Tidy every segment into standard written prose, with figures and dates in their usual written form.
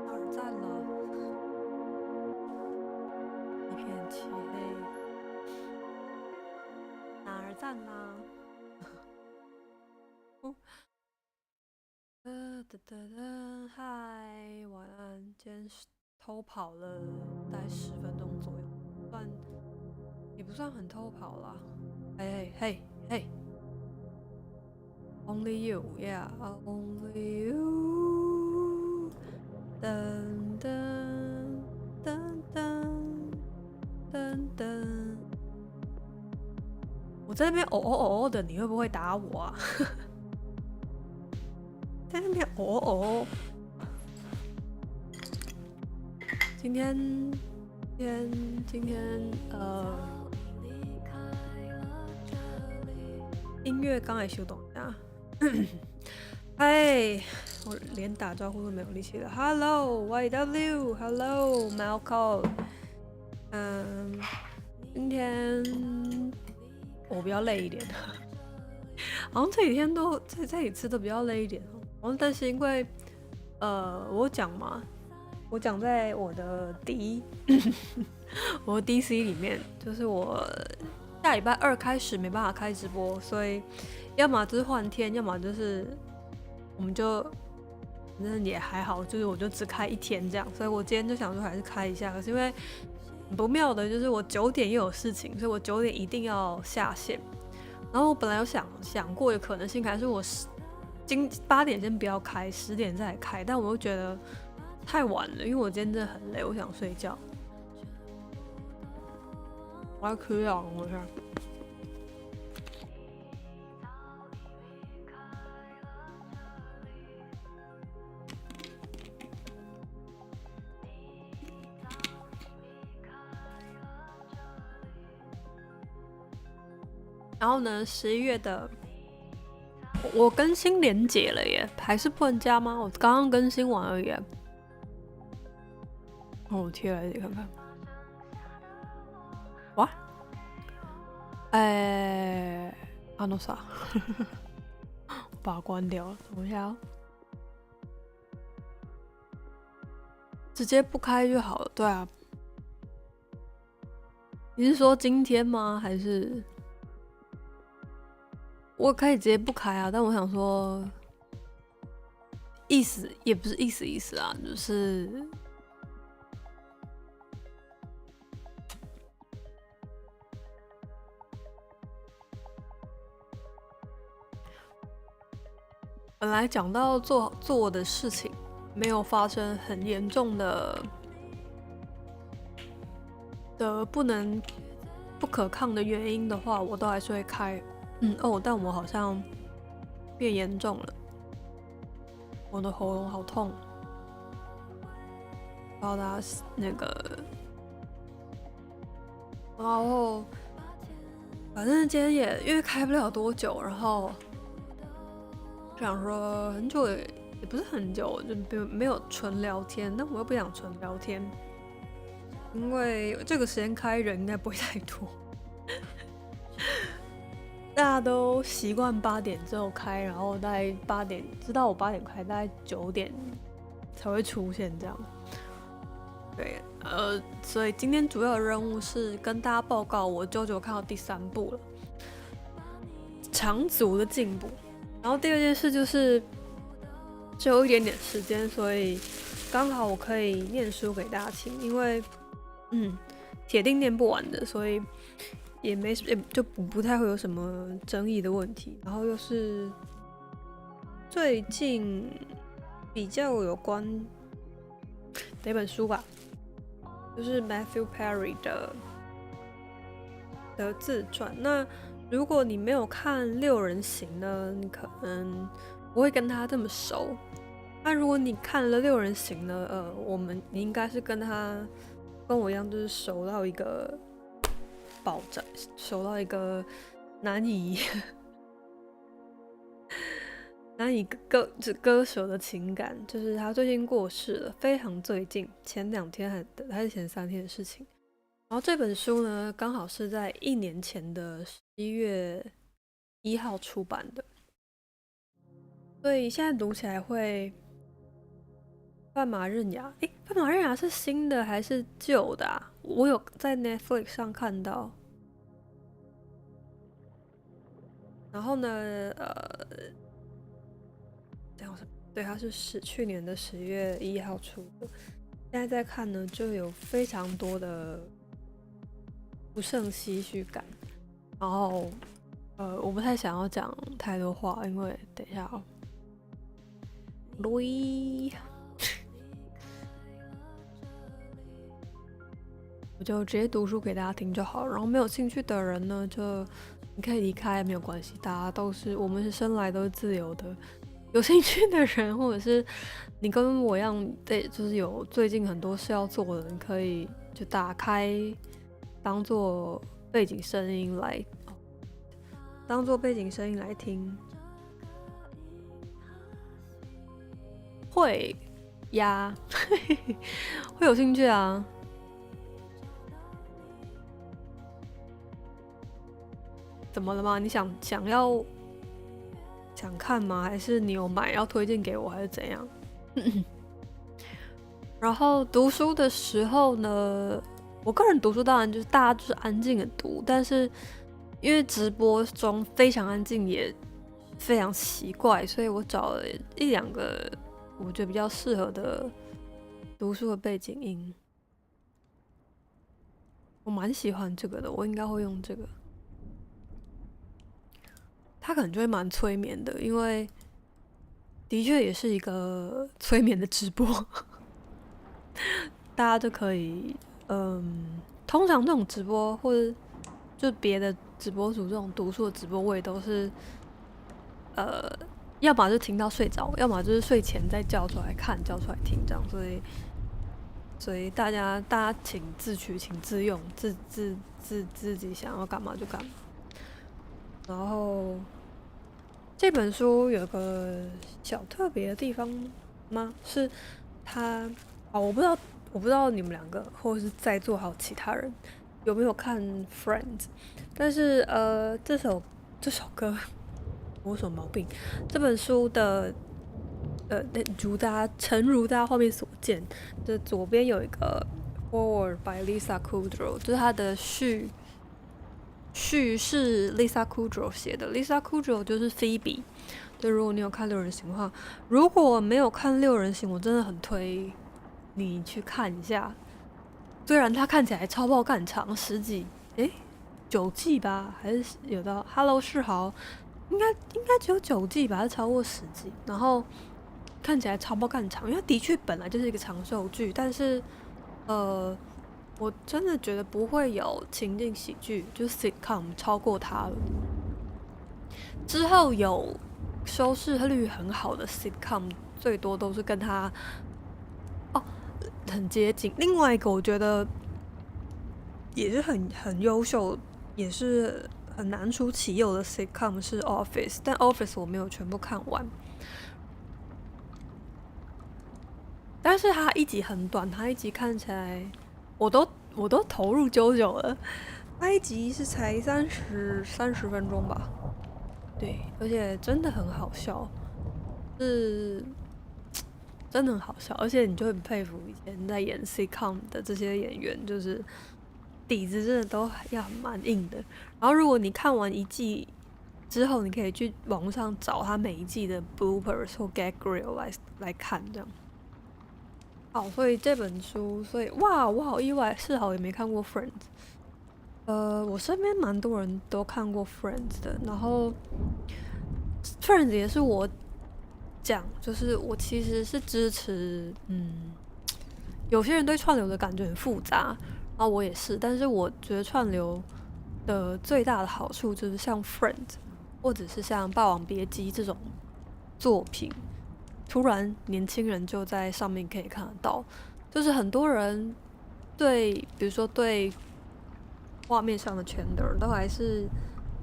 哪儿站了？一片漆黑。哪儿站啦？嗨，晚安。今天偷跑了大概10分钟左右，也不算很偷跑啦。嘿嘿嘿嘿 ，Only you, yeah, only you。噔噔噔噔噔噔。我在那边的，你会不会打我啊？在那边今天音乐刚才修懂呀。嗨，我连打招呼都没有力气了。Hello YW，Hello Malcolm。今天我比较累一点，好像这几天都这几次都比较累一点哦。好像但是因为我讲嘛，我讲在我的我的 DC 里面，就是我下礼拜2开始没办法开直播，所以要么就是换天，要么就是我们就反正也还好，就是我就只开1天这样，所以我今天就想说还是开一下，可是因为很不妙的就是我9点又有事情，所以我9点一定要下线。然后我本来有想过的可能性，还是我8点先不要开，10点再来开，但我又觉得太晚了，因为我今天真的很累，我想睡觉。我要哭了，我想。然后呢，11月的我更新连结了耶，还是不能加吗？我刚刚更新完而已。我贴来看看。哇，那啥，把它关掉了，等一下哦。直接不开就好了。对啊，你是说今天吗？还是我可以直接不开啊？但我想说，意思也不是意思啊，就是本来讲到做我的事情，没有发生很严重的不可抗的原因的话，我都还是会开。但我好像变严重了，我的喉咙好痛，然后大家那个，然后反正今天也因为开不了多久，然后想说很久也不是很久，就没有纯聊天，但我又不想纯聊天，因为这个时间开人应该不会太多。大家都习惯8点之后开，然后大概8点知道我8点开，大概9点才会出现这样。对，所以今天主要的任务是跟大家报告我JoJo看到第3部了，长足的进步。然后第二件事就是只有一点点时间，所以刚好我可以念书给大家听，因为铁定念不完的，所以也就不太会有什么争议的问题。然后又是最近比较有关的一本书吧，就是 Matthew Perry 的自传。那如果你没有看《六人行》呢，你可能不会跟他这么熟。那如果你看了《六人行》呢，你应该是跟我一样，就是熟到一个爆炸，熟到一个难以割舍的情感。就是他最近过世了，非常最近，前2天还是前3天的事情。然后这本书呢，刚好是在1年前的11月1号出版的，所以现在读起来会斑马刃牙，斑马刃牙是新的还是旧的啊？我有在 Netflix 上看到。然后呢，这样对，它是去年的10月1号出的。现在在看呢，就有非常多的不胜唏嘘感。然后，我不太想要讲太多话，因为等一下哦，我就直接读书给大家听就好了。然后没有兴趣的人呢，就你可以离开，没有关系。大家我们是生来都是自由的。有兴趣的人，或者是你跟我一样，对，就是有最近很多事要做的人，可以就打开，当做背景声音来听。会呀，会有兴趣啊。怎么了吗？你想看吗？还是你有买要推荐给我，还是怎样？然后读书的时候呢，我个人读书当然就是大家就是安静的读，但是因为直播中非常安静也非常奇怪，所以我找了1-2个我觉得比较适合的读书的背景音。我蛮喜欢这个的，我应该会用这个。它可能就会蛮催眠的，因为的确也是一个催眠的直播，大家就可以，通常这种直播或者就别的直播主这种读书的直播，我也都是，要么就听到睡着，要么就是睡前再叫出来看、叫出来听这样，所以大家请自取，请自用，自己想要干嘛就干嘛。然后这本书有个小特别的地方吗？是它我不知道你们2个或者是在座还有其他人有没有看《Friends》，但是这首歌我有什么毛病？这本书的诚如大家画面所见的左边有一个 Forward by Lisa Kudrow， 就是它的序是 Lisa Kudrow 写的。Lisa Kudrow 就是 Phoebe。就如果你有看6人行的话，如果没有看6人行，我真的很推你去看一下。虽然它看起来超爆干长，10几9季吧，还是有到 Hello 世豪，应该只有9季吧，还是超过10季。然后看起来超爆干长，因为它的确本来就是一个长寿剧，但是我真的觉得不会有情境喜剧，就是 sitcom 超过它了。之后有收视率很好的 sitcom， 最多都是跟它很接近。另外一个我觉得也是很优秀，也是很难出其右的 sitcom 是 Office， 但 Office 我没有全部看完。但是它一集很短，它一集看起来我都投入久了，它一集是才30分钟吧，对，而且真的很好笑，真的很好笑，而且你就很佩服以前在演 sitcom 的这些演员，就是底子真的都要蛮硬的。然后如果你看完一季之后，你可以去网络上找他每一季的 bloopers 或 gag reel 来看这样。好，所以这本书，哇，我好意外，世豪也没看过 Friends。我身边蛮多人都看过 Friends 的，然后 Friends 也是我讲，就是我其实是支持，有些人对串流的感觉很复杂，然后我也是，但是我觉得串流的最大的好处就是像 Friends 或者是像《霸王别姬》这种作品。突然年轻人就在上面可以看得到，就是很多人比如说对画面上的 Chandler 都还是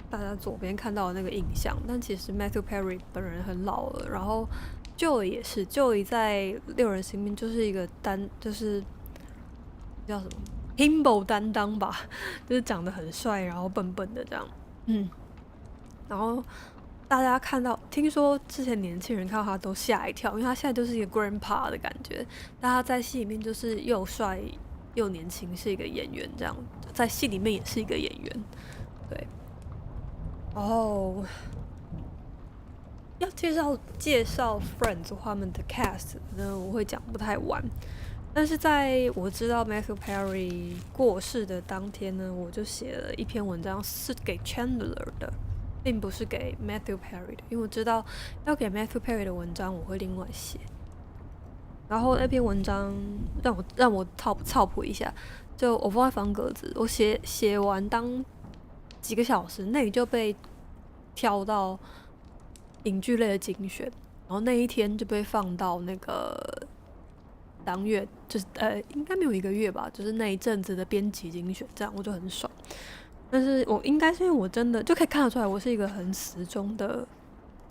大家左边看到的那个印象，但其实 Matthew Perry 本人很老了，然后 Joey 也是，Joey 在6人行里面就是一个就是叫什么 Himbo 担当吧，就是长得很帅，然后笨笨的这样，然后大家听说之前年轻人看到他都吓一跳，因为他现在就是一个 grandpa 的感觉，但他在戏里面就是又帅又年轻，是一个演员这样，在戏里面也是一个演员，对。然后要介绍 Friends 他们的 cast 呢，我会讲不太完。但是在我知道 Matthew Perry 过世的当天呢，我就写了一篇文章，是给 Chandler 的，并不是给 Matthew Perry 的，因为我知道要给 Matthew Perry 的文章我会另外写。然后那篇文章让我操谱一下，就我放在方格子，我写完当几个小时内就被挑到影剧类的精选，然后那一天就被放到那个当月，就是应该没有1个月吧，就是那一阵子的编辑精选，这样我就很爽。但是我应该是因为我真的就可以看得出来，我是一个很死忠的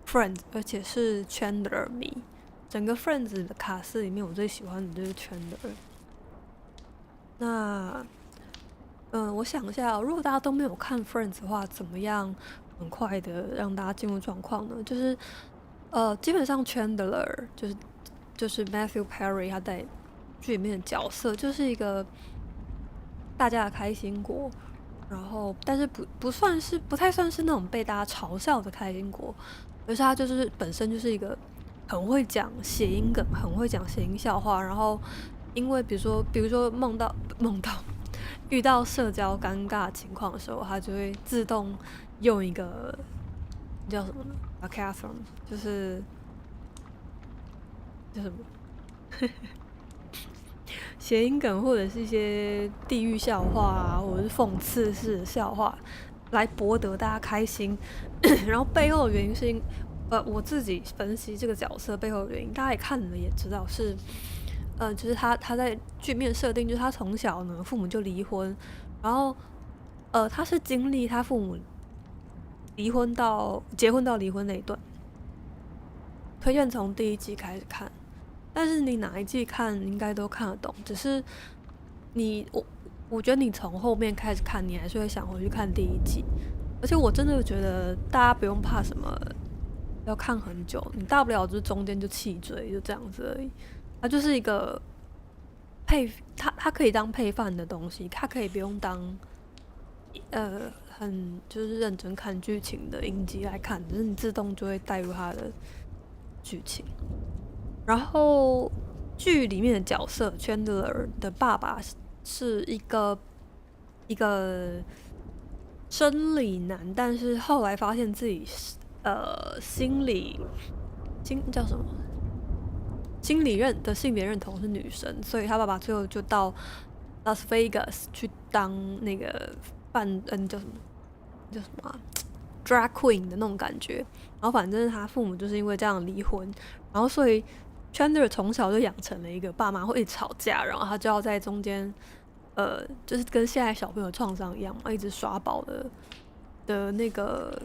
Friends， 而且是 Chandler 迷。整个 Friends 的卡司里面，我最喜欢的就是 Chandler。那我想一下如果大家都没有看 Friends 的话，怎么样很快的让大家进入状况呢？就是基本上 Chandler 就是 Matthew Perry 他在剧里面的角色，就是一个大家的开心果，然后但是不太算是那种被大家嘲笑的开心果，而是他就是本身就是一个很会讲谐音梗，很会讲谐音笑话，然后因为比如说梦到遇到社交尴尬情况的时候，他就会自动用一个叫什么呢 ？sarcasm， 就是叫什么谐音梗，或者是一些地狱笑话啊，或者是讽刺式的笑话，来博得大家开心。然后背后的原因是我自己分析这个角色背后的原因，大家也看了也知道是。就是他在剧面设定，就是他从小呢父母就离婚，然后他是经历他父母结婚到离婚那一段，推荐从第1季开始看，但是你哪一季看应该都看得懂，只是我觉得你从后面开始看，你还是会想回去看第1季，而且我真的觉得大家不用怕什么要看很久，你大不了就是中间就弃追，就这样子而已。它就是一个它可以当配饭的东西，它可以不用当很就是认真看剧情的影集来看，只是你自动就会带入它的剧情。然后剧里面的角色 Chandler 的爸爸是一个生理男，但是后来发现自己叫什么？心理的性别认同是女生，所以他爸爸最后就到 Las Vegas 去当那个叫什么drag queen 的那种感觉。然后反正他父母就是因为这样离婚，然后所以 Chandler 从小就养成了一个爸妈会一直吵架，然后他就要在中间就是跟现在小朋友创伤一样嘛，一直耍宝的那个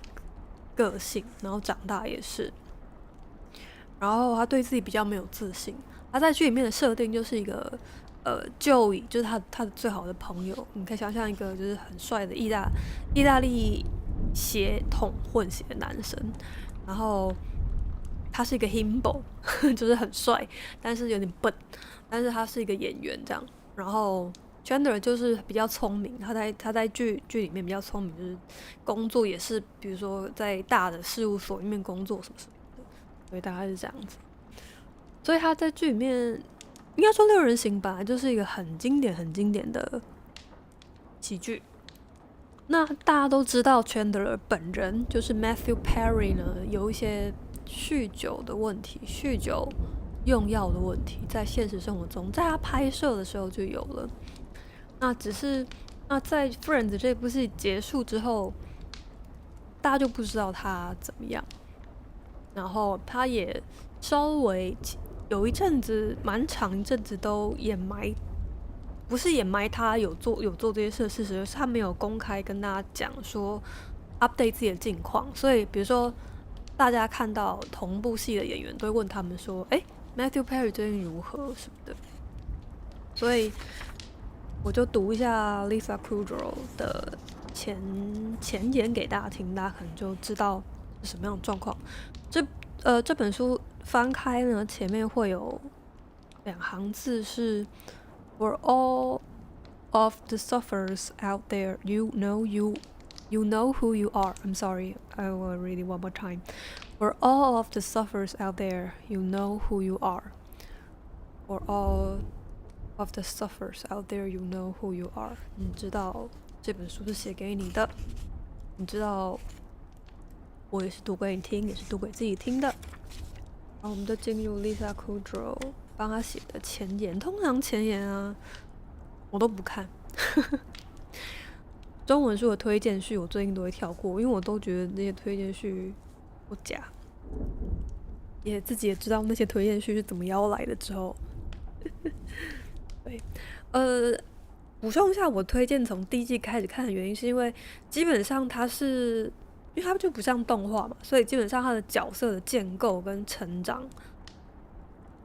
个性，然后长大也是。然后他对自己比较没有自信，他在剧里面的设定就是一个Joey， 就是他的最好的朋友，你可以想象一个就是很帅的意大利血统混血的男生，然后他是一个 himbo， 就是很帅，但是有点笨，但是他是一个演员这样。然后 Chandler 就是比较聪明，他在剧里面比较聪明，就是工作也是比如说在大的事务所里面工作什么。所以大概是这样子，所以他在剧里面应该说6人行本来就是一个很经典的喜剧。那大家都知道 Chandler 本人就是 Matthew Perry 呢，有一些酗酒的问题，酗酒用药的问题，在现实生活中，在他拍摄的时候就有了。那在 Friends 这部戏结束之后，大家就不知道他怎么样。然后他也稍微有一阵子，蛮长一阵子都掩埋，不是掩埋他有做这些事的事实，而是他没有公开跟大家讲说 update 自己的近况。所以比如说大家看到同部戏的演员都会问他们说Matthew Perry 最近如何什么的。所以我就读一下 Lisa Kudrow 的前言给大家听，大家可能就知道是什么样的状况。这本书翻开呢，前面会有2行字是 For all of the sufferers out there, you know who you are. I'm sorry, I will read it one more time. For all of the sufferers out there, you know who you are. For all of the sufferers out there, you know who you are. 你知道这本书是写给你的，你知道我也是读给你听，也是读给自己听的。然后我们就进入 Lisa Kudrow 帮他写的前言。通常前言啊，我都不看。中文书的推荐序我最近都会跳过，因为我都觉得那些推荐序不假，也自己也知道那些推荐序是怎么邀来的之后。对，补充一下，我推荐从第1季开始看的原因是因为基本上因为它就不像动画嘛，所以基本上它的角色的建构跟成长，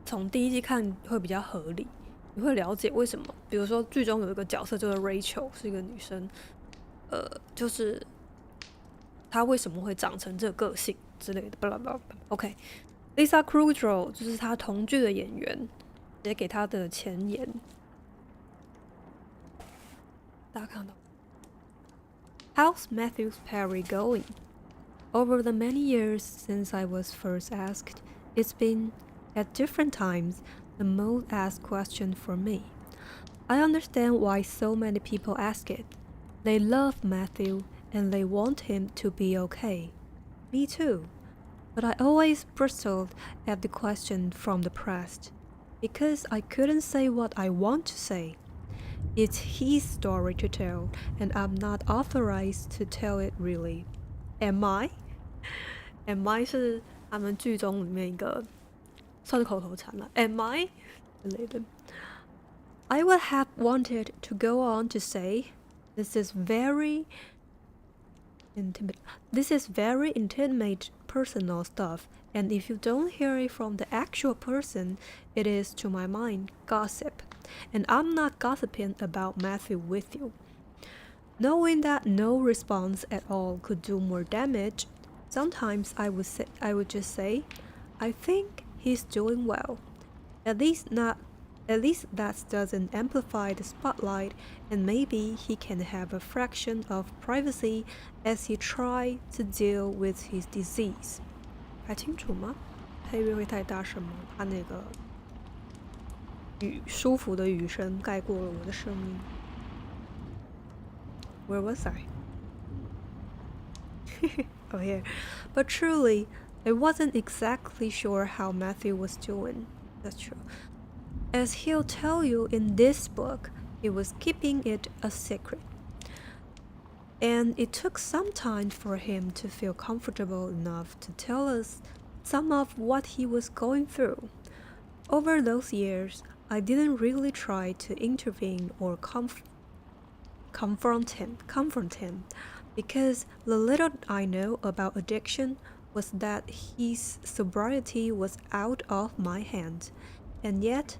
从第1季看会比较合理。你会了解为什么，比如说剧中有一个角色叫做 Rachel， 是一个女生，就是她为什么会长成这个个性之类的，巴拉巴拉。OK，Lisa Kudrow 就是她同剧的演员，也给她的前言，大家看到。How's Matthew's Perry going? Over the many years since I was first asked, it's been, at different times, the most asked question for me. I understand why so many people ask it. They love Matthew and they want him to be okay. Me too. But I always bristled at the question from the press, because I couldn't say what I want to say.It's his story to tell, and I'm not authorized to tell it really. Am I? Am I 是他们剧中里面一个算是口头禅了。Am I? 之类的。I would have wanted to go on to say, this is very intimate personal stuff, and if you don't hear it from the actual person, it is, to my mind, gossip.And I'm not gossiping about Matthew with you. Knowing that no response at all could do more damage, sometimes I would just say, I think he's doing well. At least that doesn't amplify the spotlight, and maybe he can have a fraction of privacy as he tries to deal with his disease. 还清楚吗？配乐会太大声吗？他那个舒服的雨声盖过了我的声音。Where was I? Oh, here. But truly, I wasn't exactly sure how Matthew was doing. That's true. As he'll tell you in this book, he was keeping it a secret. And it took some time for him to feel comfortable enough to tell us some of what he was going through. Over those years, I didn't really try to intervene or confront him, because the little I know about addiction was that his sobriety was out of my hands, and yet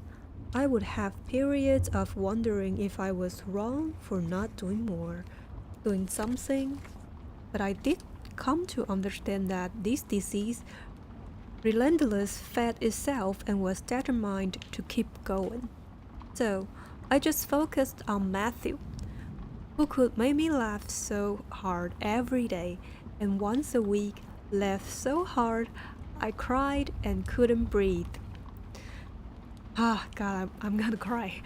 I would have periods of wondering if I was wrong for not doing more, doing something. But I did come to understand that this disease relentless fed itself and was determined to keep going. So I just focused on Matthew, who could make me laugh so hard every day, and once a week laugh so hard I cried and couldn't breathe. God, I'm gonna cry.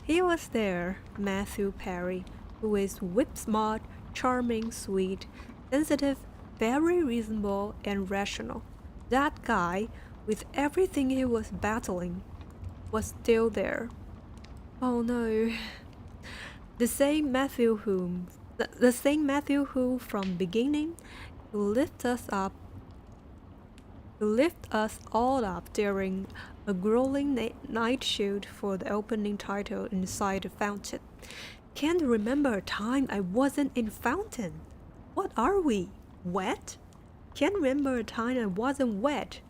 He was there, Matthew Perry, who is whip-smart, charming, sweet, sensitive, very reasonable and rational. That guy, with everything he was battling, was still there. Oh no. The same Matthew who, from beginning, who lift us all up during a grueling night shoot for the opening title inside the fountain. Can't remember a time I wasn't in fountain. What are we? Wet? Can't remember a time I wasn't wet.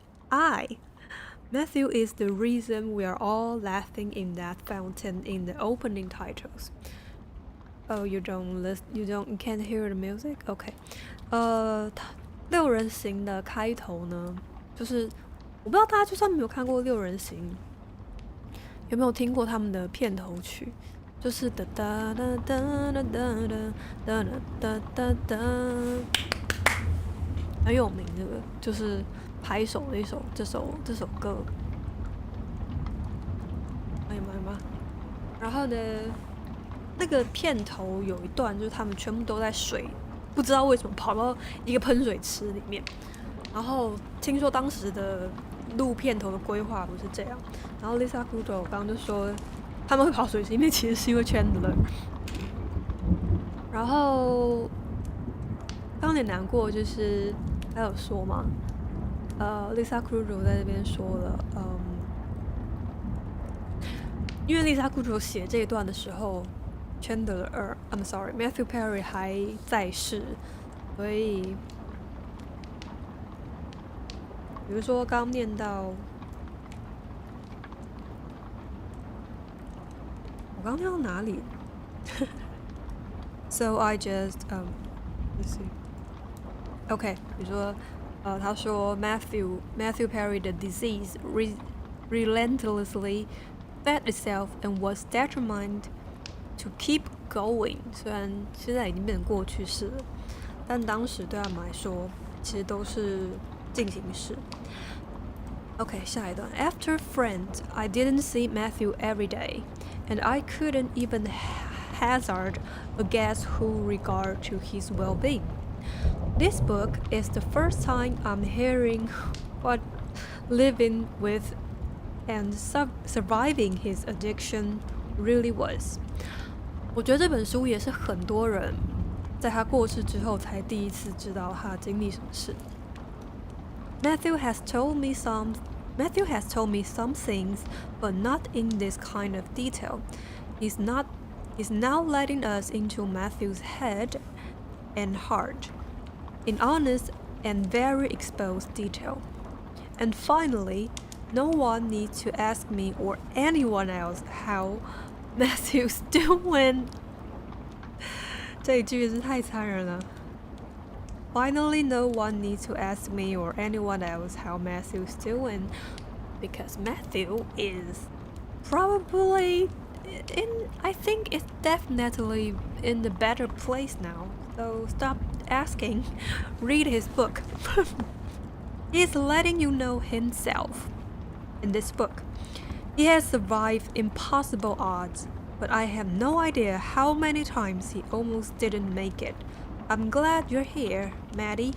Matthew is the reason we are all laughing in that fountain in the opening titles. Oh, you can't hear the music? Okay. 六人行的开头呢，就是我不知道大家就算没有看过六人行，有没有听过他们的片头曲？就是哒哒哒哒哒哒哒哒哒哒，很有名。这个就是拍手的这首歌。哎呀妈呀妈！然后呢，那个片头有一段就是他们全部都在水，不知道为什么跑到一个喷水池里面。然后听说当时的录片头的规划不是这样。然后 Lisa Kudrow 刚刚就说。他们会跑水池里面，其实是因为 Chandler。然后刚有点难过，就是他有说嘛，Lisa Kudrow 在这边说了，因为 Lisa Kudrow 写这一段的时候 ，I'm sorry，Matthew Perry 还在世，所以比如说刚念到。我刚听到哪里？So I just let's see. OK， 比如说他说 Matthew Perry 的 disease relentlessly fed itself and was determined to keep going。虽然现在已经变成过去式了，但当时对他们来说，其实都是进行式。OK， 下一段 After Friends, I didn't see Matthew every day.And I couldn't even hazard a guess who regard to his well-being. This book is the first time I'm hearing what living with and surviving his addiction really was. 我觉得这本书也是很多人在他过世之后才第一次知道他经历什么事。Matthew has told me some things, but not in this kind of detail. He's now letting us into Matthew's head and heart, in honest and very exposed detail. And finally, no one needs to ask me or anyone else how Matthew's doing. 这一句是太残忍了。Finally, no one needs to ask me or anyone else how Matthew's doing, because Matthew is probably I think it's definitely in a better place now. So stop asking. Read his book. He's letting you know himself in this book. He has survived impossible odds, but I have no idea how many times he almost didn't make it.I'm glad you're here, Maddie.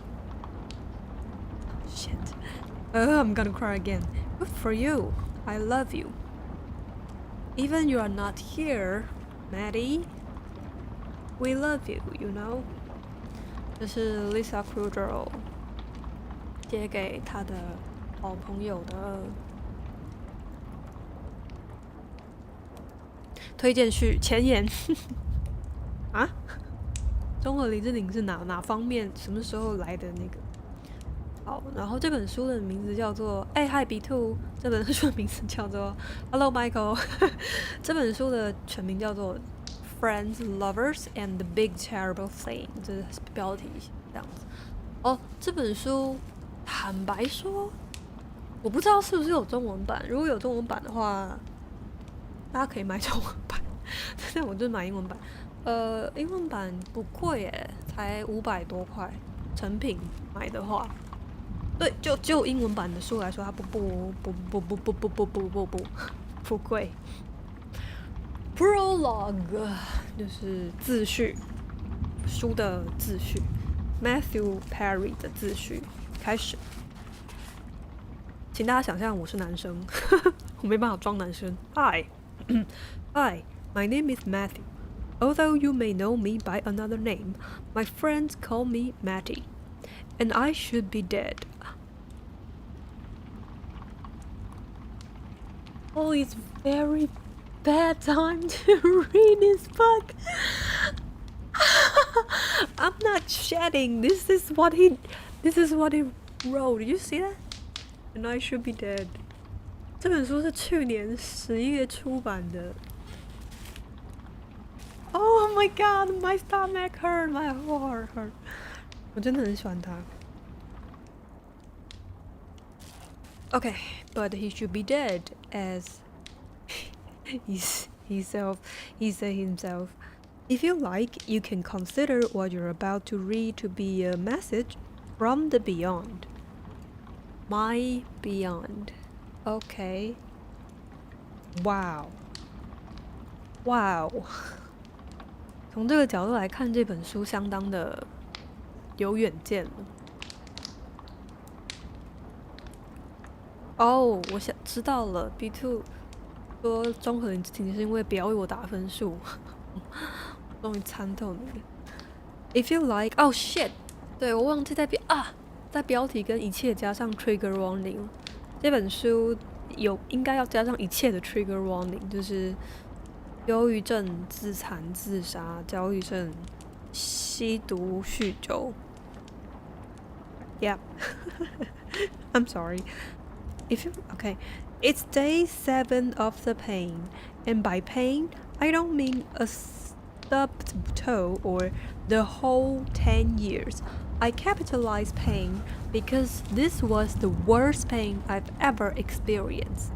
Shit. I'm gonna cry again. Good for you. I love you. Even you are not here, Maddie. We love you, you know. 这是 Lisa Kudrow 写给她的好朋友的推荐序前言啊。综合林志玲是哪方面什么时候来的那个？好，然后这本书的名字叫做Hi B Two， 这本书的名字叫做 Hello Michael， 这本书的全名叫做 Friends, Lovers and the Big Terrible Thing， 这是标题这样子。哦，这本书坦白说，我不知道是不是有中文版，如果有中文版的话，大家可以买中文版，但我就买英文版。英文版不贵耶，才500多块，成品买的话，对，就英文版的书来说，它不贵。Prologue 就是自序，书的自序 ，Matthew Perry 的自序开始。请大家想象我是男生，我没办法装男生。Hi, my name is Matthew.Although you may know me by another name, my friends call me Matty, and I should be dead. Oh, it's very bad time to read this book. I'm not shedding. This is what he wrote. Did you see that? And I should be dead. 这本书是去年11月出版的。Oh my god, my stomach hurt, my heart hurt. 我真的很喜欢他。Okay, but he should be dead, as he said himself. If you like, you can consider what you're about to read to be a message from the beyond. My beyond. Okay. Wow. Wow. 从这个角度来看，这本书相当的有远见。哦，我想知道了。B2 说综合你是因为不要为我打分数，终于参透你了。If you like, oh shit， 对我忘记在标题跟一切加上 trigger warning。这本书应该要加上一切的 trigger warning， 就是忧郁症、自残、自杀、焦虑症、吸毒、酗酒。Yeah, I'm sorry. Okay, it's day 7 of the pain, and by pain, I don't mean a stubbed toe or the whole 10 years. I capitalize pain because this was the worst pain I've ever experienced.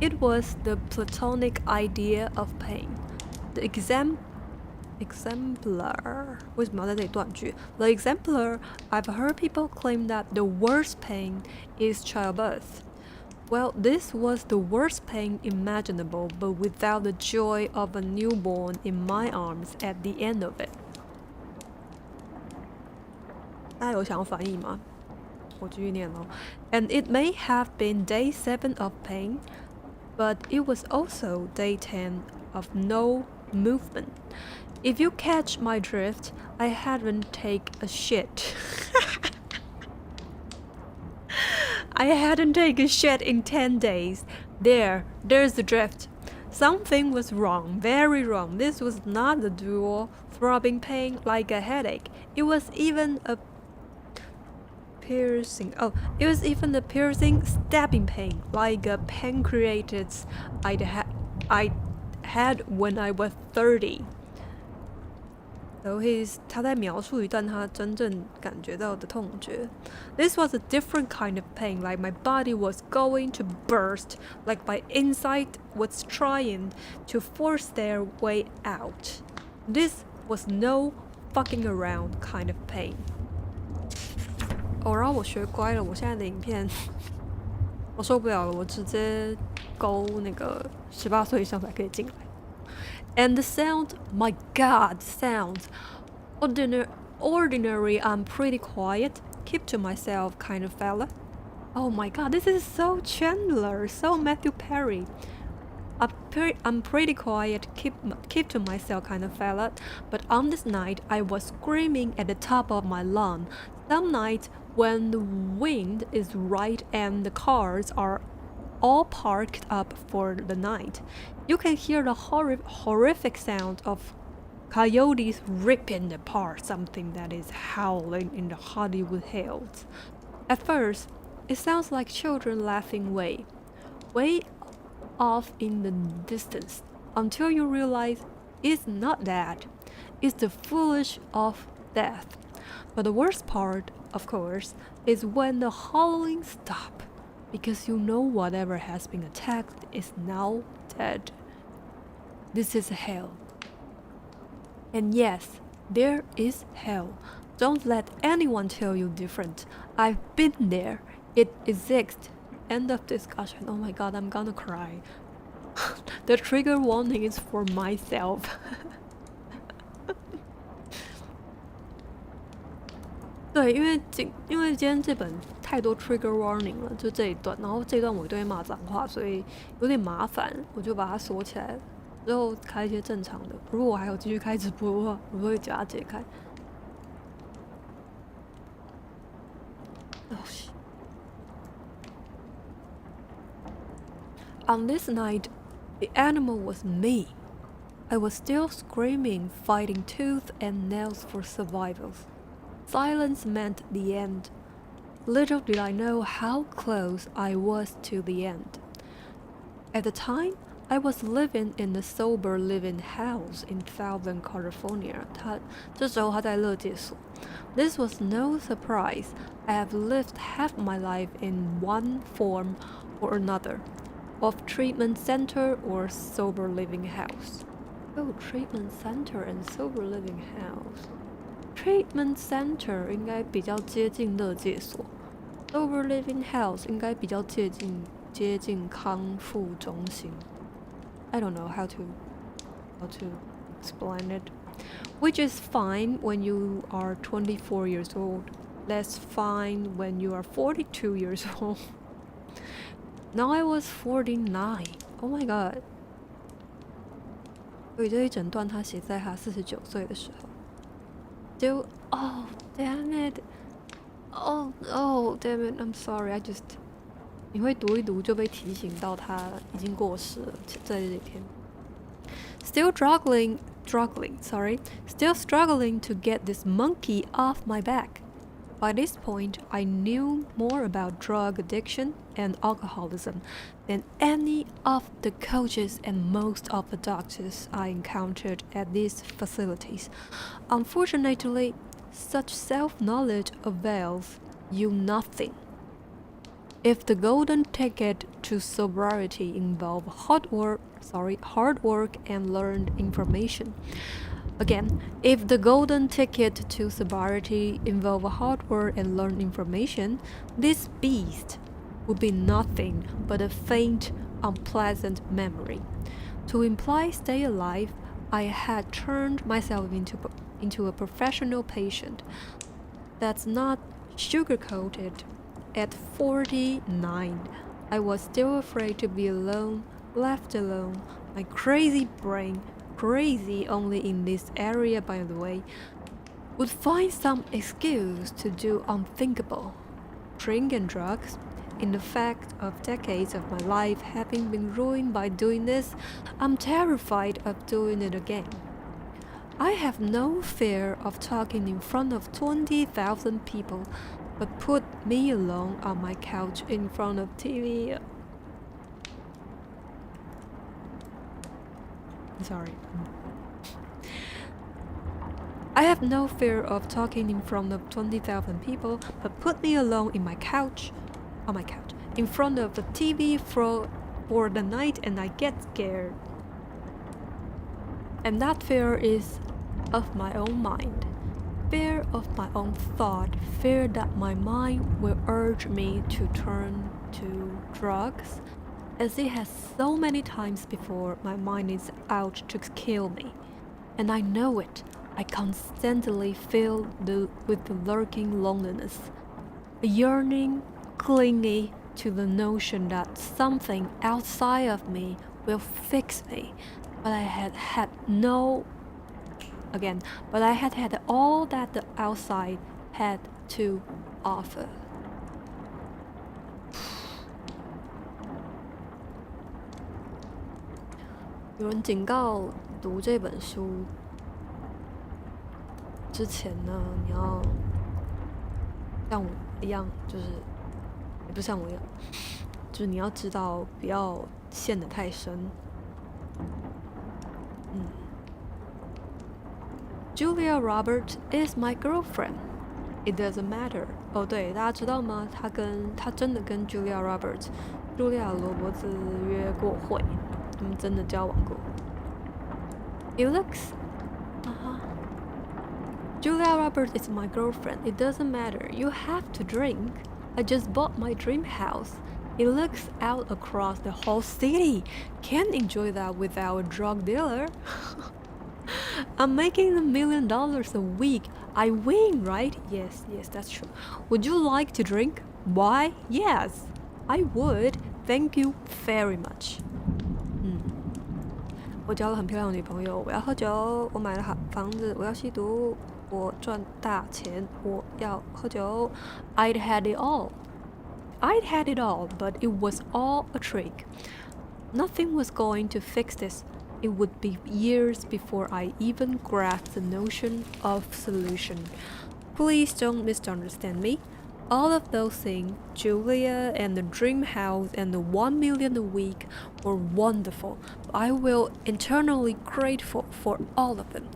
It was the platonic idea of pain. The exemplar. 为什么要在这里断句？ The exemplar, I've heard people claim that the worst pain is childbirth. Well, this was the worst pain imaginable, but without the joy of a newborn in my arms at the end of it. 大家有想要翻译吗？我继续念咯。And it may have been day 7 of pain, but it was also day 10 of no movement. If you catch my drift, I hadn't taken a shit. I hadn't taken a shit in 10 days. There's the drift. Something was wrong, very wrong. This was not a dual throbbing pain like a headache. It was even a piercing stabbing pain like a pancreatitis I had when I was 30. So 他在描述一段他真正感觉到的痛觉。This was a different kind of pain, like my body was going to burst, like my inside was trying to force their way out. This was no fucking around kind of pain. 然后我学乖了，我现在的影片我受不了了，我直接勾那个18岁以上才可以进来。And the sound, my God, sounds ordinary. I'm pretty quiet, keep to myself kind of fella. Oh my God, this is so Chandler, so Matthew Perry. I'm pretty quiet, keep to myself kind of fella. But on this night, I was screaming at the top of my lung. Some nights when the wind is right and the cars are all parked up for the night, you can hear the horrific sound of coyotes ripping apart something that is howling in the Hollywood hills. At first, it sounds like children laughing way off in the distance, until you realize it's not that. It's the foolish of death. But the worst part, of course, is when the howling stops, because you know whatever has been attacked is now dead. This is hell. And yes, there is hell. Don't let anyone tell you different. I've been there. It exists. End of discussion. Oh my God, I'm gonna cry. The trigger warning is for myself. 对，因为今天这本太多 trigger warning 了，就这一段，然后这一段我一定会骂脏话，所以有点麻烦，我就把它锁起来了。之后开一些正常的，如果我还有继续开直播的话，我会把它解开。Oh shit. On this night, the animal was me. I was still screaming, fighting tooth and nails for survival. Silence meant the end. Little did I know how close I was to the end. At the time, I was living in a sober living house in Southern California. 这时候他在乐界所。This was no surprise. I have lived half my life in one form or another, of treatment center or sober living house. Oh, treatment center and sober living house. Treatment center 应该比较接近乐界所。Sober living house 应该比较接近康复中心。I don't know how to explain it. Which is fine when you are 24 years old. Less fine when you are 42 years old. Now I was 49. Oh my god. 所以这一整段他写在他49岁的时候。Oh, damn it. Oh, damn it. I'm sorry. I just 你会读一读就被提醒到他已经过世了，在这几天。Still struggling to get this monkey off my back. By this point, I knew more about drug addiction and alcoholism than any of the coaches and most of the doctors I encountered at these facilities. Unfortunately, such self-knowledge avails you nothing. If the golden ticket to sobriety involve hard work and learned information. Again, if the golden ticket to sobriety involve hard work and learned information, this beast would be nothing but a faint, unpleasant memory. To imply stay alive, I had turned myself into a professional patient. That's not sugar-coated. At 49, I was still afraid to be alone, left alone. My crazy brain, crazy only in this area by the way, would find some excuse to do unthinkable. Drink and drugs. In the fact of decades of my life having been ruined by doing this, I'm terrified of doing it again. I have no fear of talking in front of 20,000 people, but put me alone on my couch in front of TV. Sorry. I have no fear of talking in front of 20,000 people, but put me alone on my couch, in front of the TV for the night and I get scared. And that fear is of my own mind. Fear of my own thought, fear that my mind will urge me to turn to drugs. As it has so many times before, my mind is out to kill me. And I know it. I constantly feel with the lurking loneliness. A yearning, clingy to the notion that something outside of me will fix me. But I had all that the outside had to offer. 有人警告，读这本书之前呢，你要像我一样，就是也不像我一样，就是你要知道不要陷得太深。Julia Roberts is my girlfriend. It doesn't matter. 哦，对，大家知道吗？他真的跟 Julia Roberts，茱莉亚·罗伯兹约过会，他们真的交往过。It looks, Julia Roberts is my girlfriend. It doesn't matter. You have to drink. I just bought my dream house. It looks out across the whole city. Can't enjoy that without a drug dealer. I'm making $1 million a week. I win, right? Yes, that's true. Would you like to drink? Why? Yes, I would. Thank you very much. 我交了很漂亮的女朋友，我要喝酒，我买了房子，我要吸毒，我赚大钱，我要喝酒。I'd had it all, but it was all a trick. Nothing was going to fix this. It would be years before I even grasped the notion of solution. Please don't misunderstand me. All of those things, Julia and the dream house and the 1 million a week, were wonderful. I will eternally grateful for all of them.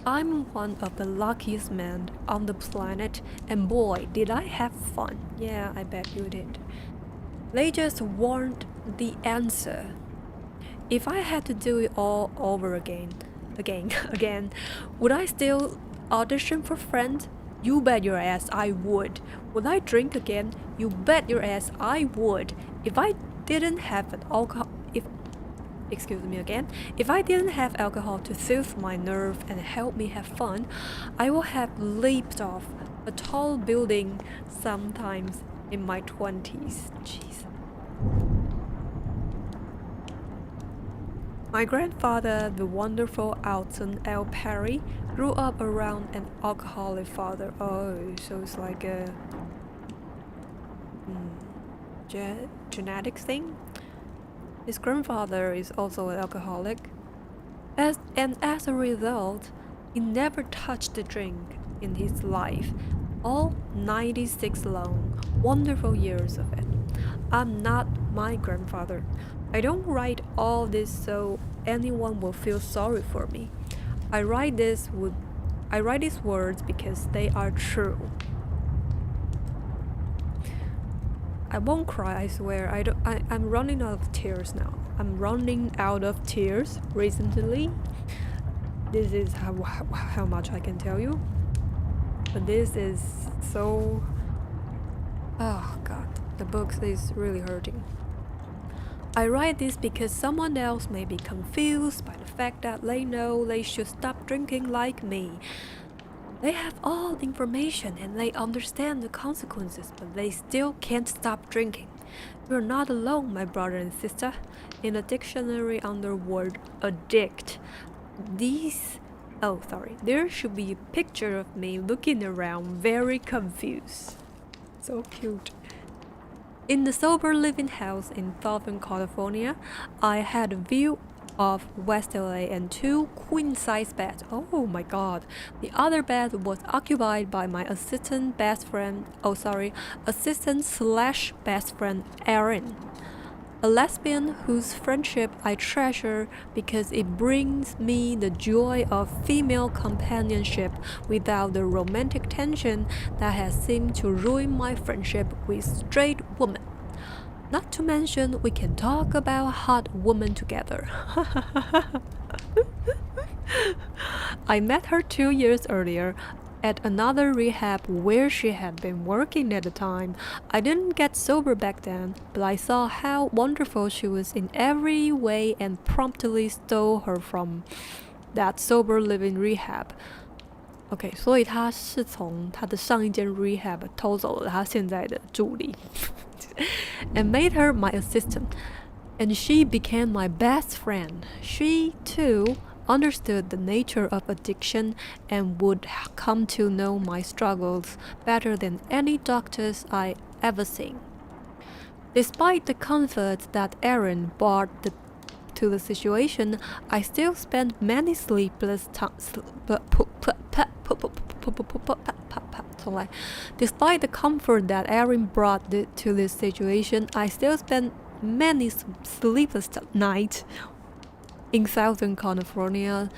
I'm one of the luckiest men on the planet, and boy, did I have fun. Yeah, I bet you did. They just weren't the answer. If I had to do it all over again, would I still audition for Friends? You bet your ass I would. Would I drink again? You bet your ass I would. If I didn't have alcohol to soothe my nerve and help me have fun, I would have leaped off a tall building sometimes in my 20s. Jeez. My grandfather, the wonderful Alton L. Perry, grew up around an alcoholic father. Oh, so it's like a genetic thing? His grandfather is also an alcoholic. As a result, he never touched a drink in his life. All 96 long, wonderful years of it. I'm not my grandfather. I don't write all this so anyone will feel sorry for me. I write these words because they are true. I won't cry, I swear. I'm running out of tears now. I'm running out of tears recently. This is how much I can tell you. But this is so... Oh God, the book is really hurting. I write this because someone else may be confused by the fact that they know they should stop drinking like me. They have all the information and they understand the consequences, but they still can't stop drinking. You're not alone, my brother and sister. In a dictionary under word addict, there should be a picture of me looking around very confused. So cute. In the sober living house in Southern California, I had a view of West LA and 2 queen-size beds. Oh my God. The other bed was occupied by my assistant/best friend, Erin, a lesbian whose friendship I treasure because it brings me the joy of female companionship without the romantic tension that has seemed to ruin my friendship with straight women. Not to mention, we can talk about hot women together. I met her 2 years earlier at another rehab where she had been working at the time. I didn't get sober back then, but I saw how wonderful she was in every way and promptly stole her from that sober living rehab. OK, 所以他是从他的上一间 rehab 偷走了他现在的助理and made her my assistant. And she became my best friend. She, too, understood the nature of addiction and would come to know my struggles better than any doctors I ever seen. Despite the comfort that Erin brought to the situation, I still spent many sleepless Despite the comfort that Erin brought to this situation, I still spent many sleepless nights in Southern California.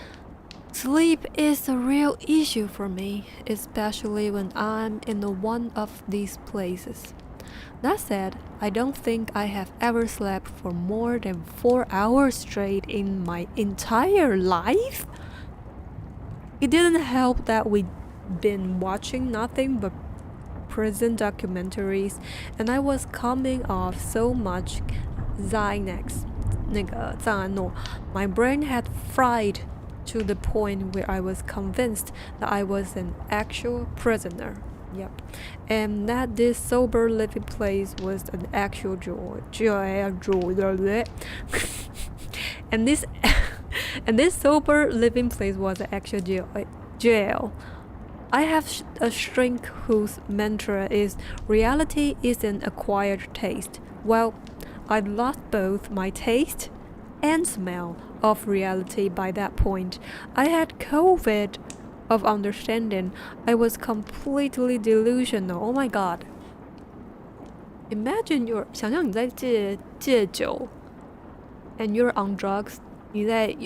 Sleep is a real issue for me, especially when I'm in one of these places. That said, I don't think I have ever slept for more than 4 hours straight in my entire life. It didn't help that we'd been watching nothing but prison documentaries, and I was coming off so much Xanax, 那个藏安诺. My brain had fried to the point where I was convinced that I was an actual prisoner. Yep. And that this sober living place was an actual and this sober living place was an actual jail. I have a shrink whose mantra is reality is an acquired taste. Well, I'd lost both my taste and smell of reality by that point. I had COVID of understanding. I was completely delusional. Oh my God. Imagine 想象你在戒酒 and you're on drugs， 你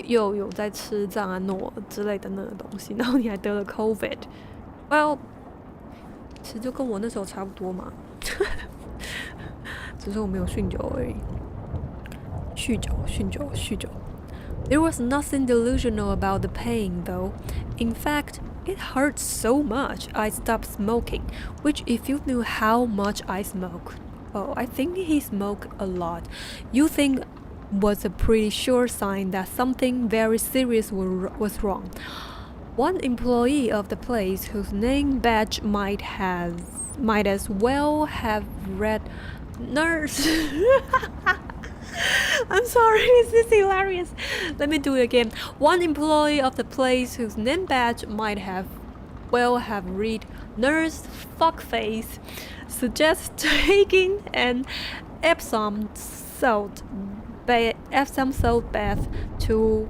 又有在吃藏安诺之类的那个东西，然后你还得了 COVID。Well， 其实就跟我那时候差不多嘛，只是我没有酗酒而已。酗酒。There was nothing delusional about the pain, though. In fact, it hurt so much I stopped smoking, which if you knew how much I smoke. Oh, I think he smoked a lot. You think was a pretty sure sign that something very serious was wrong. One employee of the place whose name badge might as well have read nurse. I'm sorry, this is hilarious. Let me do it again. One employee of the place whose name badge might have read nurse fuckface suggests taking an Epsom salt bath to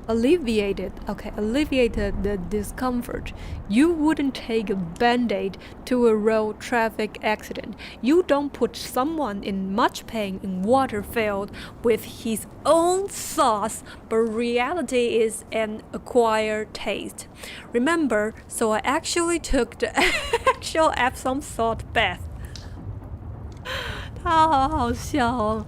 alleviate the discomfort. You wouldn't take a band-aid to a road traffic accident. You don't put someone in much pain in water filled with his own sauce, but reality is an acquired taste. Remember, so I actually took the actual Epsom salt bath. 他好好笑哦。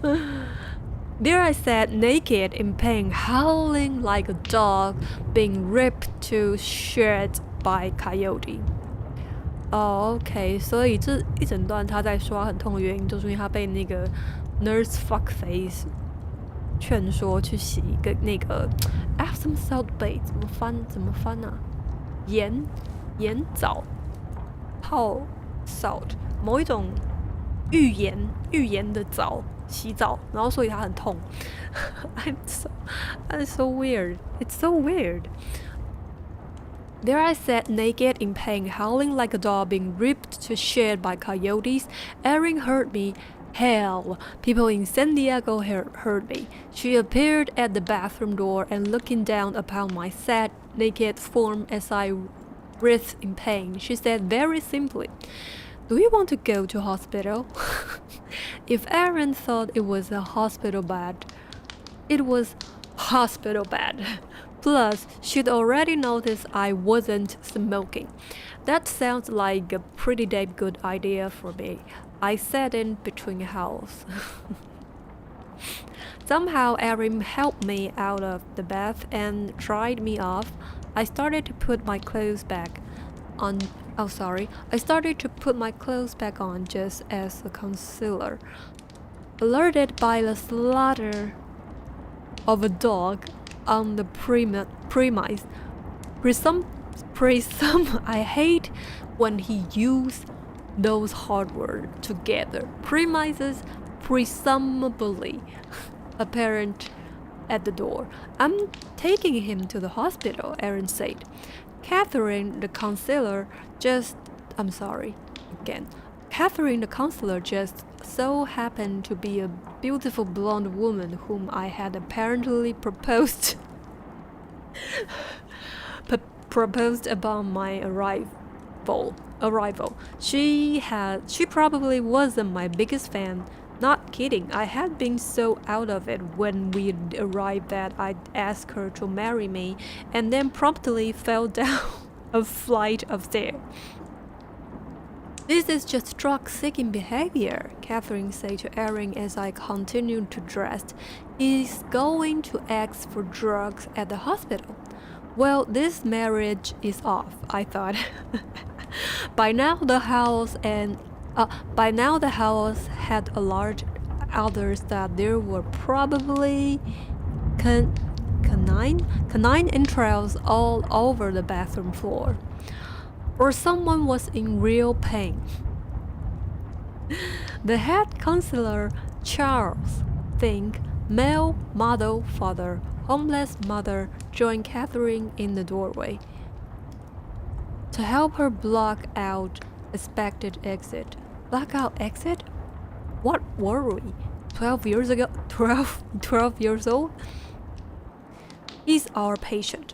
There I sat naked in pain, howling like a dog being ripped to shreds by coyote. OK， 所以这一整段他在说他很痛的原因，就是因为他被那个 nurse fuckface 劝说去洗一个那个 Epsom salt bath， 怎么翻啊？盐藻泡 salt， 某一种浴盐的澡。洗澡，然后所以他很痛。I'm so weird. It's so weird. There I sat naked in pain, howling like a dog being ripped to shreds by coyotes. Erin heard me. Hell, people in San Diego heard me. She appeared at the bathroom door and looking down upon my sad, naked form as I writhed in pain, she said very simply, "Do you want to go to hospital?" If Erin thought it was a hospital bed, it was hospital bed. Plus, she'd already noticed I wasn't smoking. That sounds like a pretty damn good idea for me. I sat in between howls. Somehow, Erin helped me out of the bath and dried me off. I started to put my clothes back on. I started to put my clothes back on just as the concealer, alerted by the slaughter of a dog on the premise. I hate when he used those hard words together. Premises, presumably, apparent at the door. I'm taking him to the hospital, Erin said. Catherine the counselor just so happened to be a beautiful blonde woman whom I had apparently proposed upon my arrival. She probably wasn't my biggest fan. Not kidding, I had been so out of it when we arrived that I'd asked her to marry me and then promptly fell down a flight of stairs. This is just drug-seeking behavior, Catherine said to Erin as I continued to dress. He's going to ask for drugs at the hospital. Well, this marriage is off, I thought. By now the house had a large others that there were probably canine entrails all over the bathroom floor. Or someone was in real pain. The head counselor, Charles Fink, male, model, father, homeless mother, joined Catherine in the doorway to help her block out expected exit. Blackout exit? What were we? 12 years ago? 12 years old? He's our patient,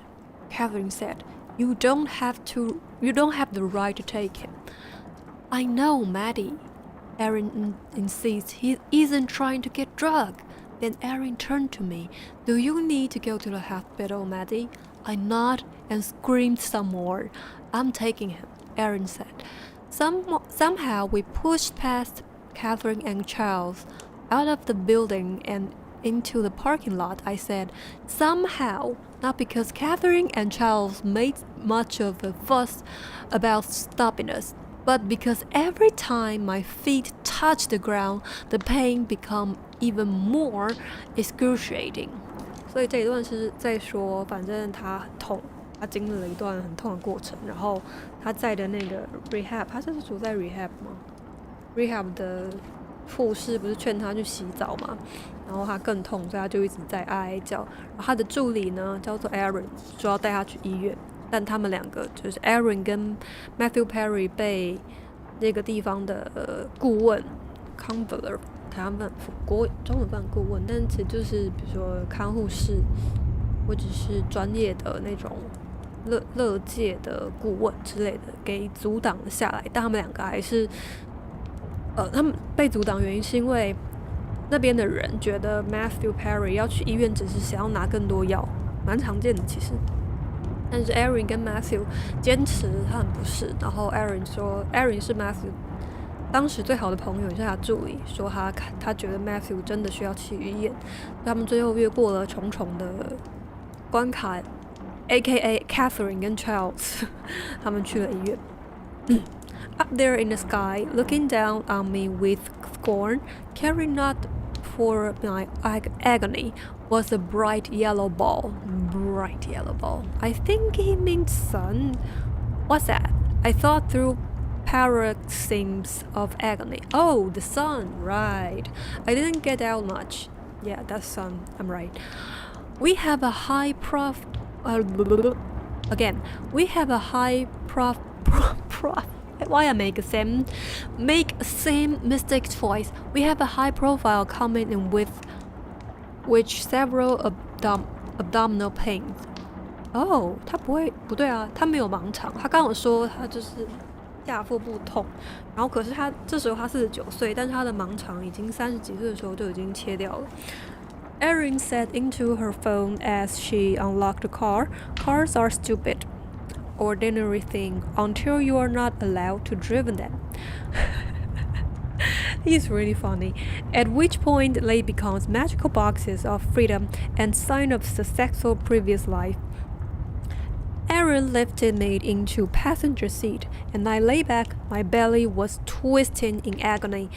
Catherine said. You don't have the right to take him. I know, Maddie, Aaron insists he isn't trying to get drunk. Then Aaron turned to me. Do you need to go to the hospital, Maddie? I nodded and screamed some more. I'm taking him, Aaron said. Somehow we pushed past Catherine and Charles out of the building and into the parking lot. I said, somehow, not because Catherine and Charles made much of a fuss about stopping us, but because every time my feet touched the ground, the pain became even more excruciating. 所以这一段是在说，反正他很痛，他经历了一段很痛的过程，然后他在的那个 rehab， 他这是住在 rehab 吗 ？rehab 的护士不是劝他去洗澡嘛，然后他更痛，所以他就一直在哀叫。然后他的助理呢叫做 Aaron， 说要带他去医院，但他们两个就是 Aaron 跟 Matthew Perry 被那个地方的顾问 counselor， 台湾版中文版顾问，但其实就是比如说看护士或者是专业的那种乐界的顾问之类的，给阻挡了下来。但他们两个还是他们被阻挡原因是因为那边的人觉得 Matthew Perry 要去医院只是想要拿更多药，蛮常见的其实。但是 Aaron 跟 Matthew 坚持他很不是，然后 Aaron 说 Aaron 是 Matthew 当时最好的朋友，也是他助理，说他觉得 Matthew 真的需要去医院，他们最后越过了重重的关卡 ，A.K.A. Catherine 跟 Charles 他们去了医院。Up there in the sky, looking down on me with scorn, caring not for my agony, was a bright yellow ball. Bright yellow ball. I think he means sun. What's that? I thought through paroxysms of agony. Oh, the sun, right. I didn't get out much. Yeah, that's sun. I'm right. We have a high again. We have a high why I make same mistake twice. We have a high profile coming in with which several abdominal pains. Oh, 他不对啊，他没有盲肠。他刚有说他就是下腹部痛，然后可是他这时候他49岁，但是他的盲肠已经30几岁的时候就已经切掉了。Erin said into her phone as she unlocked the car. Cars are stupid. Ordinary thing until you are not allowed to drive them. It's really funny. At which point they become magical boxes of freedom and sign of successful previous life. Aaron lifted me into passenger seat, and I lay back. My belly was twisting in agony.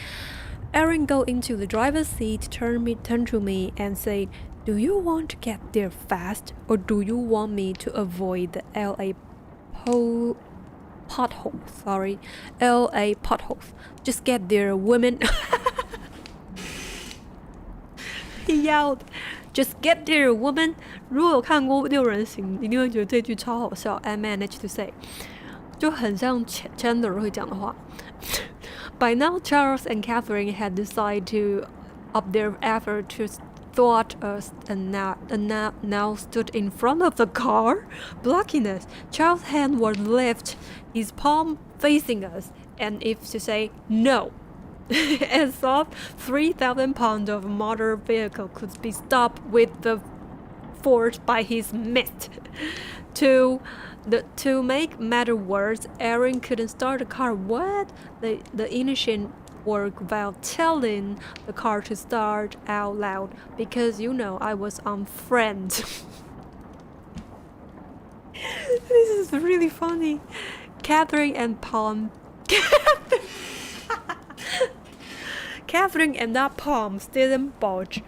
Aaron got into the driver's seat, turned to me, and said, "Do you want to get there fast, or do you want me to avoid the LA potholes? LA potholes. Just get there, women." He yelled, "Just get there, woman." 如果有看过六人行，一定会觉得这句超好笑。I managed to say， 就很像 Chandler 会讲的话。By now, Charles and Catherine had decided to up their effort to thwart us and now stood in front of the car, blocking us. Charles' hand was lifted, his palm facing us, and if to say no, as if 3,000 pounds of motor vehicle could be stopped with the force by his mitt. To make matter worse, Aaron couldn't start the car. What? The ignition worked while telling the car to start out loud because I was on friend. This is really funny. Catherine and that palms didn't budge.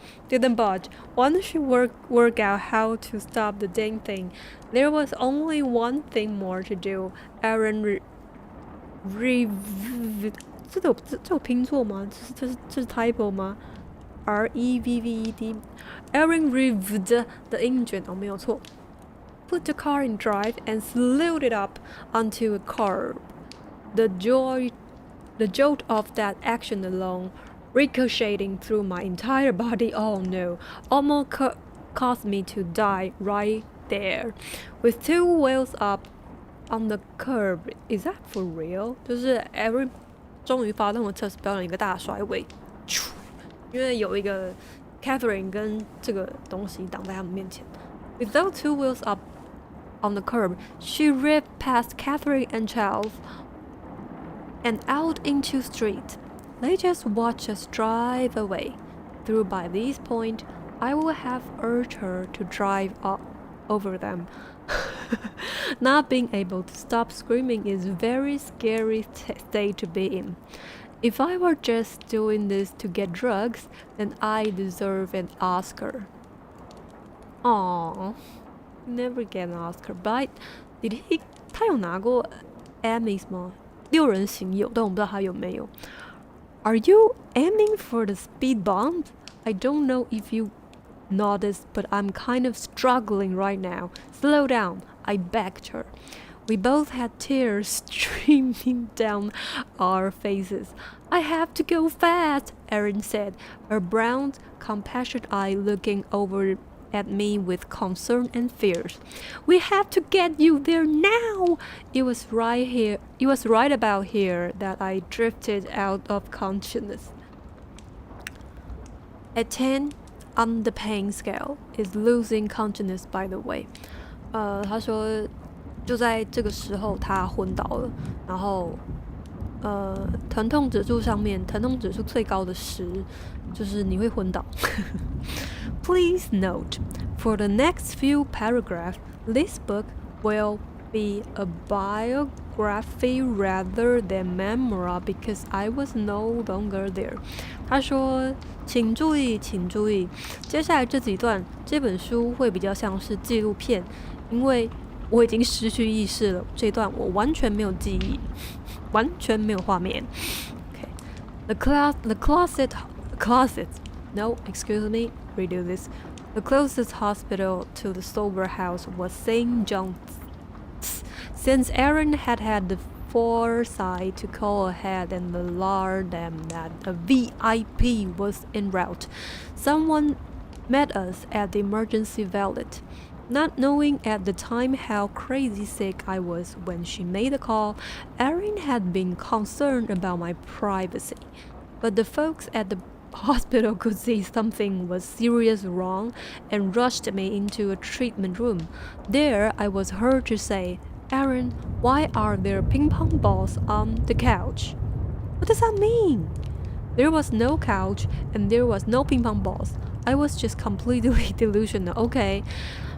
Once she worked out how to stop the dang thing, there was only one thing more to do. Aaron 这有拼错吗？这是 typo 吗 ？REVVED。Aaron revved the engine， 没有错。Put the car in drive and slewed it up onto a curb. The jolt of that action alone, ricocheting through my entire body, oh no, almost caused me to die right there. With two wheels up on the curb, is that for real? 就是 Aaron 终于发动了测试，表演一个大甩尾，因为有一个 Catherine 跟这个东西挡在他们面前。Without two wheels up on the curb, she ripped past Catherine and Charles and out into street. They just watched us drive away. Through by this point, I would have urged her to drive up over them. Not being able to stop screaming is a very scary state to be in. If I were just doing this to get drugs, then I deserve an Oscar. Aww, never get an Oscar. But did he? 他有拿过 Emmys 吗？六人行有，但我不知道他有没有。Are you aiming for the speed bump? I don't know if you noticed, but I'm kind of struggling right now. Slow down, I begged her. We both had tears streaming down our faces. I have to go fast, Erin said, her brown, compassionate eye looking over at me with concern and fears. We have to get you there now. It was right about here that I drifted out of consciousness. At 10 on the pain scale is losing consciousness, by the way. 他说就在这个时候他昏倒了，然后疼痛指数上面，疼痛指数最高的10就是你会昏倒。Please note, for the next few paragraphs, this book will be a biography rather than memoir because I was no longer there. 他说请注意，请注意，接下来这几段这本书会比较像是纪录片，因为我已经失去意识了，这段我完全没有记忆，完全没有画面。Okay. The closet. No, excuse me. Redo this. The closest hospital to the sober house was St. John's. Since Erin had the foresight to call ahead and alert them that a VIP was en route, someone met us at the emergency valet. Not knowing at the time how crazy sick I was when she made the call, Erin had been concerned about my privacy. But the folks at the hospital could see something was seriously wrong and rushed me into a treatment room. There I was heard to say, Erin, why are there ping pong balls on the couch? What does that mean? There was no couch and there was no ping pong balls. I was just completely delusional. Okay.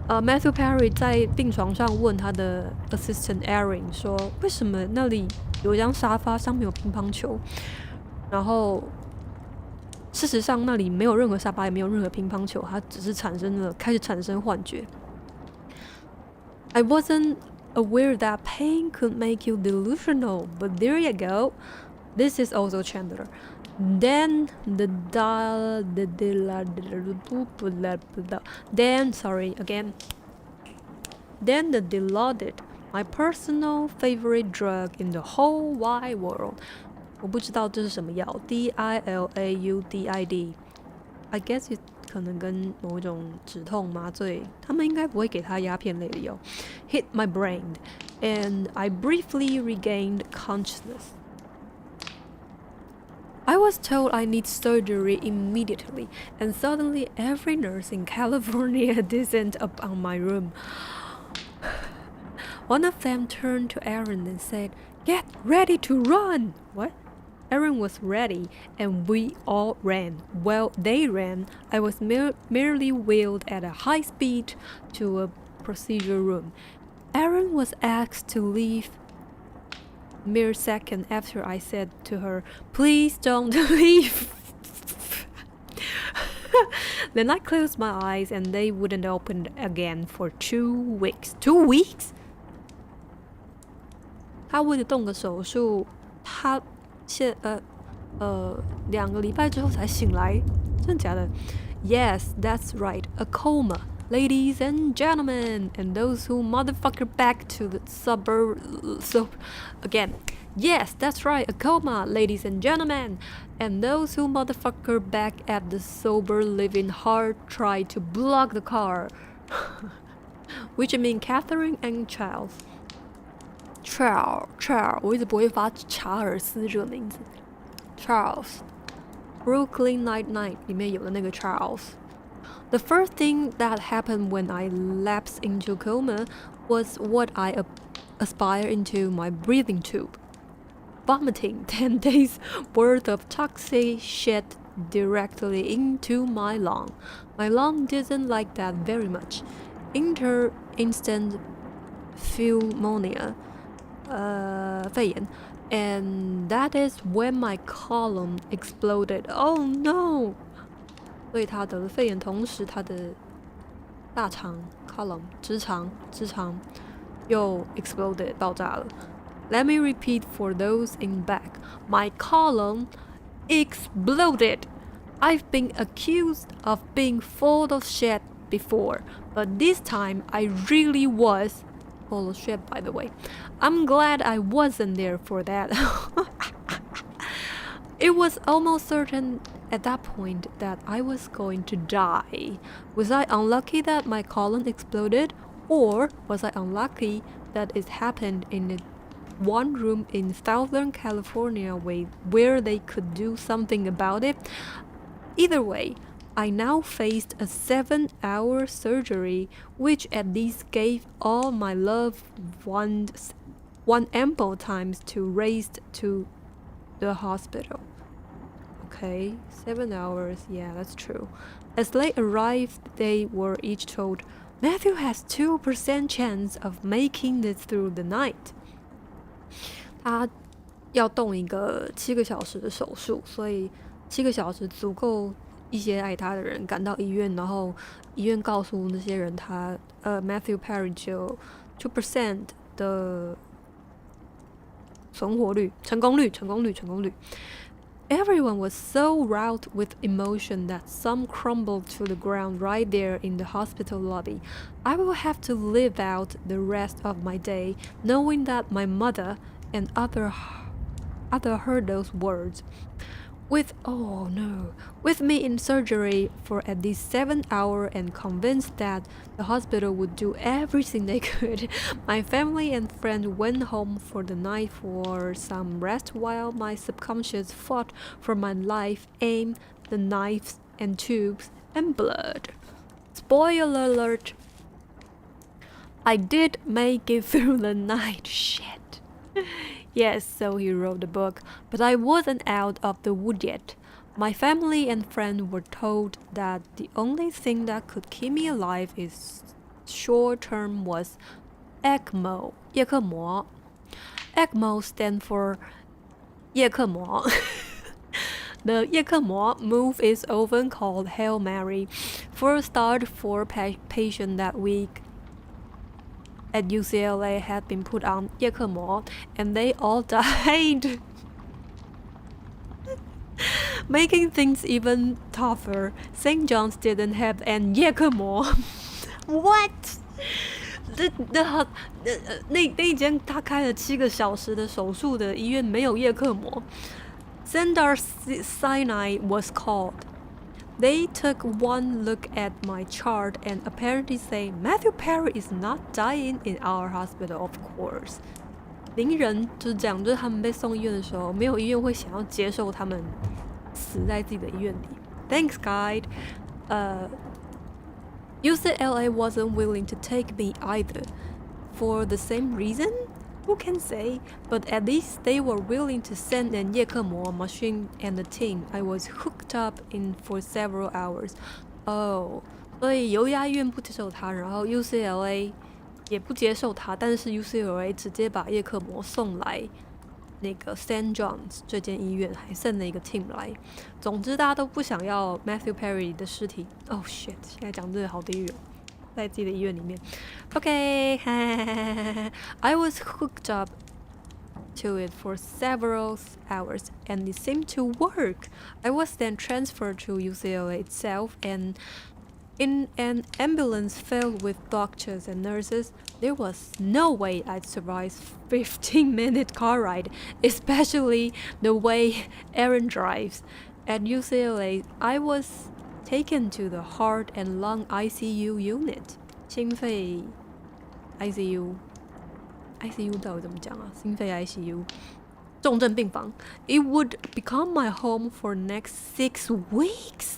Matthew Perry 在病床上问他的 assistant Erin 说，为什么那里有一张沙发上面有乒乓球？然后事实上那里没有任何沙发，也没有任何乒乓球，它只是开始产生幻觉。I wasn't aware that pain could make you delusional, but there you go. This is also Chandler. Then the Dilaudid, my personal favorite drug in the whole wide world. 我不知道这是什么药 ，Dilaudid。I guess it 可能跟某一种止痛麻醉，他们应该不会给他鸦片类的药。Hit my brain, and I briefly regained consciousness. I was told I need surgery immediately, and suddenly every nurse in California descended upon my room. One of them turned to Erin and said, "Get ready to run!" What? Erin was ready, and we all ran. While they ran, I was merely wheeled at a high speed to a procedure room. Erin was asked to leave mere second after I said to her, "Please don't leave." Then I closed my eyes and they wouldn't open again for 2 weeks. 2 weeks? 他为了动个手术，他2个礼拜之后才醒来，真的假的 ？Yes, that's right, a coma. Ladies and gentlemen, and those who motherfucker back to the suburb. So, again, yes, that's right, a coma, ladies and gentlemen, and those who motherfucker back at the sober living hard try to block the car, which mean Catherine and Charles. Charles， 我一直不会发查尔斯这个名字。Charles，Brooklyn Nine-Nine 里面有的那个 Charles。The first thing that happened when I lapsed into coma was what I aspired into my breathing tube. Vomiting 10 days worth of toxic shit directly into my lung. My lung didn't like that very much. Instant pneumonia, 肺炎. And that is when my colon exploded. Oh no! 所以他得了肺炎，同时他的大肠 colon 直肠又 exploded 爆炸了。Let me repeat for those in back. My colon exploded. I've been accused of being full of shit before, but this time I really was full of shit, by the way. I'm glad I wasn't there for that. It was almost certain at that point that I was going to die. Was I unlucky that my colon exploded, or was I unlucky that it happened in one room in Southern California where they could do something about it? Either way, I now faced a 7-hour surgery, which at least gave all my loved ones one ample time to race to the hospital. Okay, 7 hours, yeah, that's true. As they arrived, they were each told, Matthew has 2% chance of making it through the night. 他要动一个7个小时的手术，所以7个小时足够一些爱他的人赶到医院，然后医院告诉那些人他Matthew Perry 只有 2% 的成功率。Everyone was so wrought with emotion that some crumbled to the ground right there in the hospital lobby. I will have to live out the rest of my day knowing that my mother and other heard those words. With me in surgery for at least 7 hours and convinced that the hospital would do everything they could, my family and friends went home for the night for some rest while my subconscious fought for my life, aimed the knives and tubes and blood. Spoiler alert, I did make it through the night. Shit. Yes, so he wrote the book, but I wasn't out of the wood yet. My family and friends were told that the only thing that could keep me alive is short term was ECMO, 叶克膜. ECMO stands for 叶克膜. The 叶克膜 move is often called Hail Mary. For a start, 4 patients that week at UCLA had been put on 叶克膜 and they all died. Making things even tougher, St. John's didn't have an 叶克膜. What? 那间他开了7个小时的手术的医院没有叶克膜。Sinai was called. They took one look at my chart and apparently say, Matthew Perry is not dying in our hospital, of course. 邻人就是讲，就是他们被送医院的时候，没有医院会想要接受他们死在自己的医院里。Thanks, guide. UCLA wasn't willing to take me either. For the same reason? Who can say? But at least they were willing to send an 叶克膜 machine and the team I was hooked up in for several hours. Oh, 所以犹牙医院不接受他，然后 UCLA 也不接受他，但是 UCLA 直接把叶克膜送来那个 St. John's 这间医院，还剩了一个 team 来。总之大家都不想要 Matthew Perry 的尸体。Oh shit， 现在讲这个好地狱哦。在自己的医院里面。Okay, I was hooked up to it for several hours and it seemed to work. I was then transferred to UCLA itself and in an ambulance filled with doctors and nurses. There was no way I'd survive 15-minute car ride, especially the way Aaron drives. At UCLA, I was taken to the heart and lung ICU unit, 心肺 ICU. ICU 到底怎么讲啊？心肺 ICU， 重症病房。It would become my home for next 6 weeks。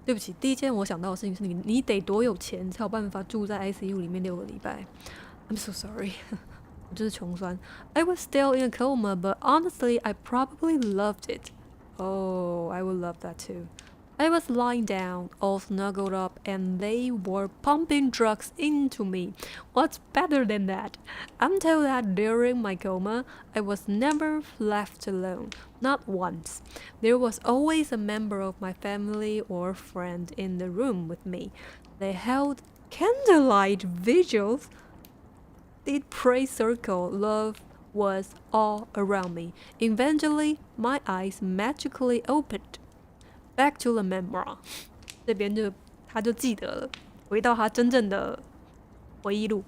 对不起，第一件我想到的事情是你得多有钱才有办法住在 ICU 里面6个礼拜。I'm so sorry 我就是穷酸。I was still in a coma, but honestly, I probably loved it. Oh, I would love that too. I was lying down, all snuggled up, and they were pumping drugs into me. What's better than that? I'm told that during my coma, I was never left alone. Not once. There was always a member of my family or friend in the room with me. They held candlelight vigils. Did prayer circle. Love was all around me. Eventually, my eyes magically opened. Back to the memoir. 这边他就记得了，回到他真正的回忆录。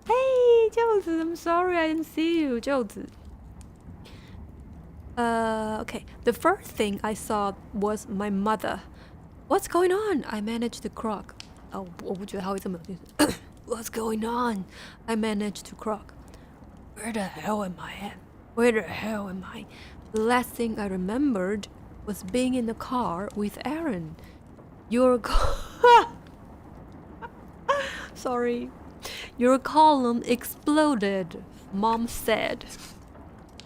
Hey, 柚子 I'm sorry I didn't see you, 柚子。Okay. The first thing I saw was my mother. What's going on? I managed to croak. 我不觉得他会这么有意思。What's going on? I managed to croak. Where the hell am I at? Where the hell am I? The last thing I remembered was being in the car with Aaron. Sorry. Your column exploded, Mom said.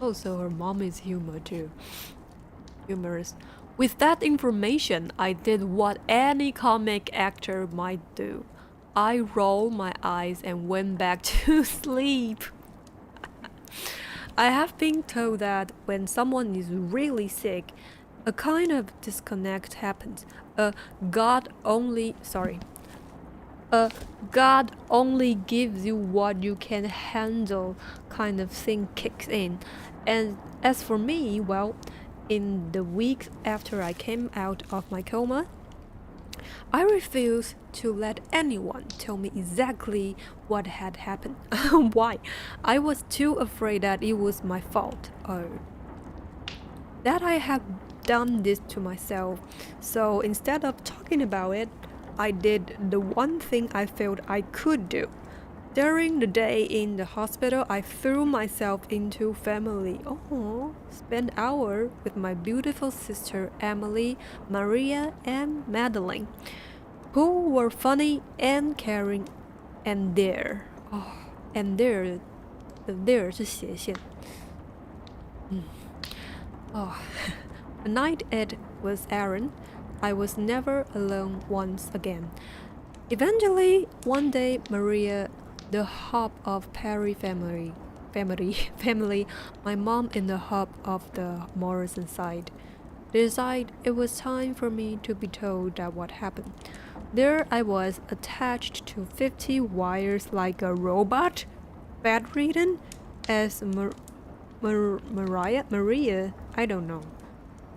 Oh, so her mom is humorous. With that information, I did what any comic actor might do. I rolled my eyes and went back to sleep. I have been told that when someone is really sick, a kind of disconnect happens. God only gives you what you can handle kind of thing kicks in. And as for me, well, in the weeks after I came out of my coma, I refused to let anyone tell me exactly what had happened. Why? I was too afraid that it was my fault. That I had done this to myself. So instead of talking about it, I did the one thing I felt I could do. During the day in the hospital, I threw myself into family. Spent hours with my beautiful sister Emily, Maria, and Madeline, who were funny and caring and there. And there 是斜线。The night it was Aaron, I was never alone once again. Eventually, one day, Maria, the hub of Perry family, my mom in the hub of the Morrison side, decided it was time for me to be told that what happened. There I was, attached to 50 wires like a robot, bedridden, as Maria, I don't know.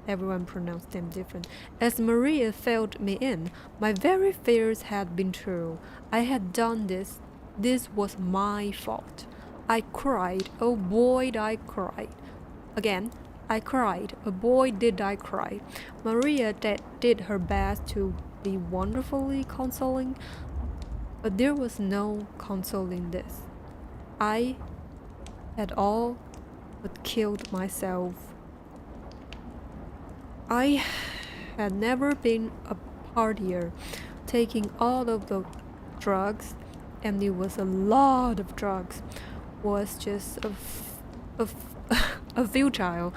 Everyone pronounced them different. As Maria filled me in, my very fears had been true. I had done this. This was my fault. I cried. Oh boy, I cried. Again, I cried. Oh boy, did I cry. Maria did her best to be wonderfully consoling, but there was no consoling this. I had all but killed myself. I had never been a partier, taking all of the drugs, and it was a lot of drugs, was just a futile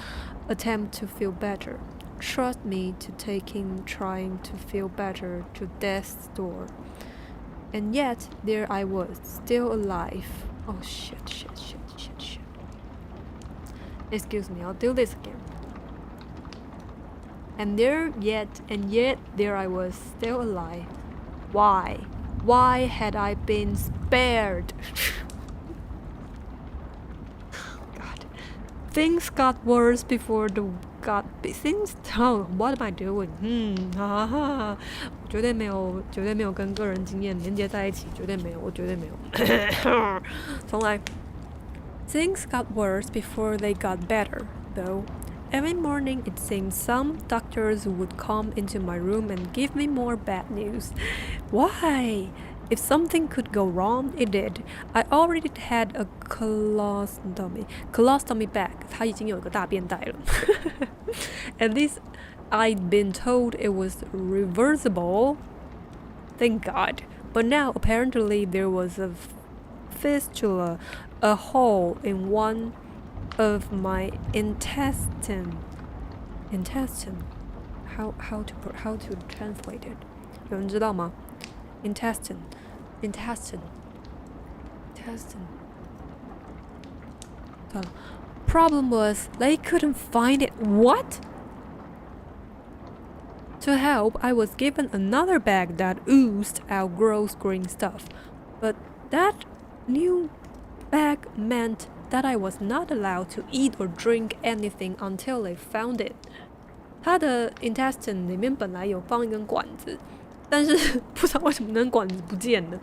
attempt to feel better. Trust me to taking trying to feel better to death's door. And yet, there I was, still alive. Oh shit. Excuse me, I'll do this again. And yet there I was, still alive. Why? Why had I been spared? God. Things got worse before things. Oh, what am I doing? 绝对没有跟个人经验连接在一起，绝对没有，我绝对没有。重来。Things got worse before they got better, though. Every morning, it seemed some doctors would come into my room and give me more bad news. Why? If something could go wrong, it did. I already had a colostomy bag. 它已经有一个大便袋了。At least I'd been told it was reversible. Thank God. But now apparently there was a fistula, a hole in one of my intestine. How to translate it? 有人知道吗？ Intestine. Problem was they couldn't find it. What? To help, I was given another bag that oozed out gross green stuff. But that new bag meant that I was not allowed to eat or drink anything until they found it. 它的 intestine 里面本来有放一根管子，但是不知道为什么那根管子不见了，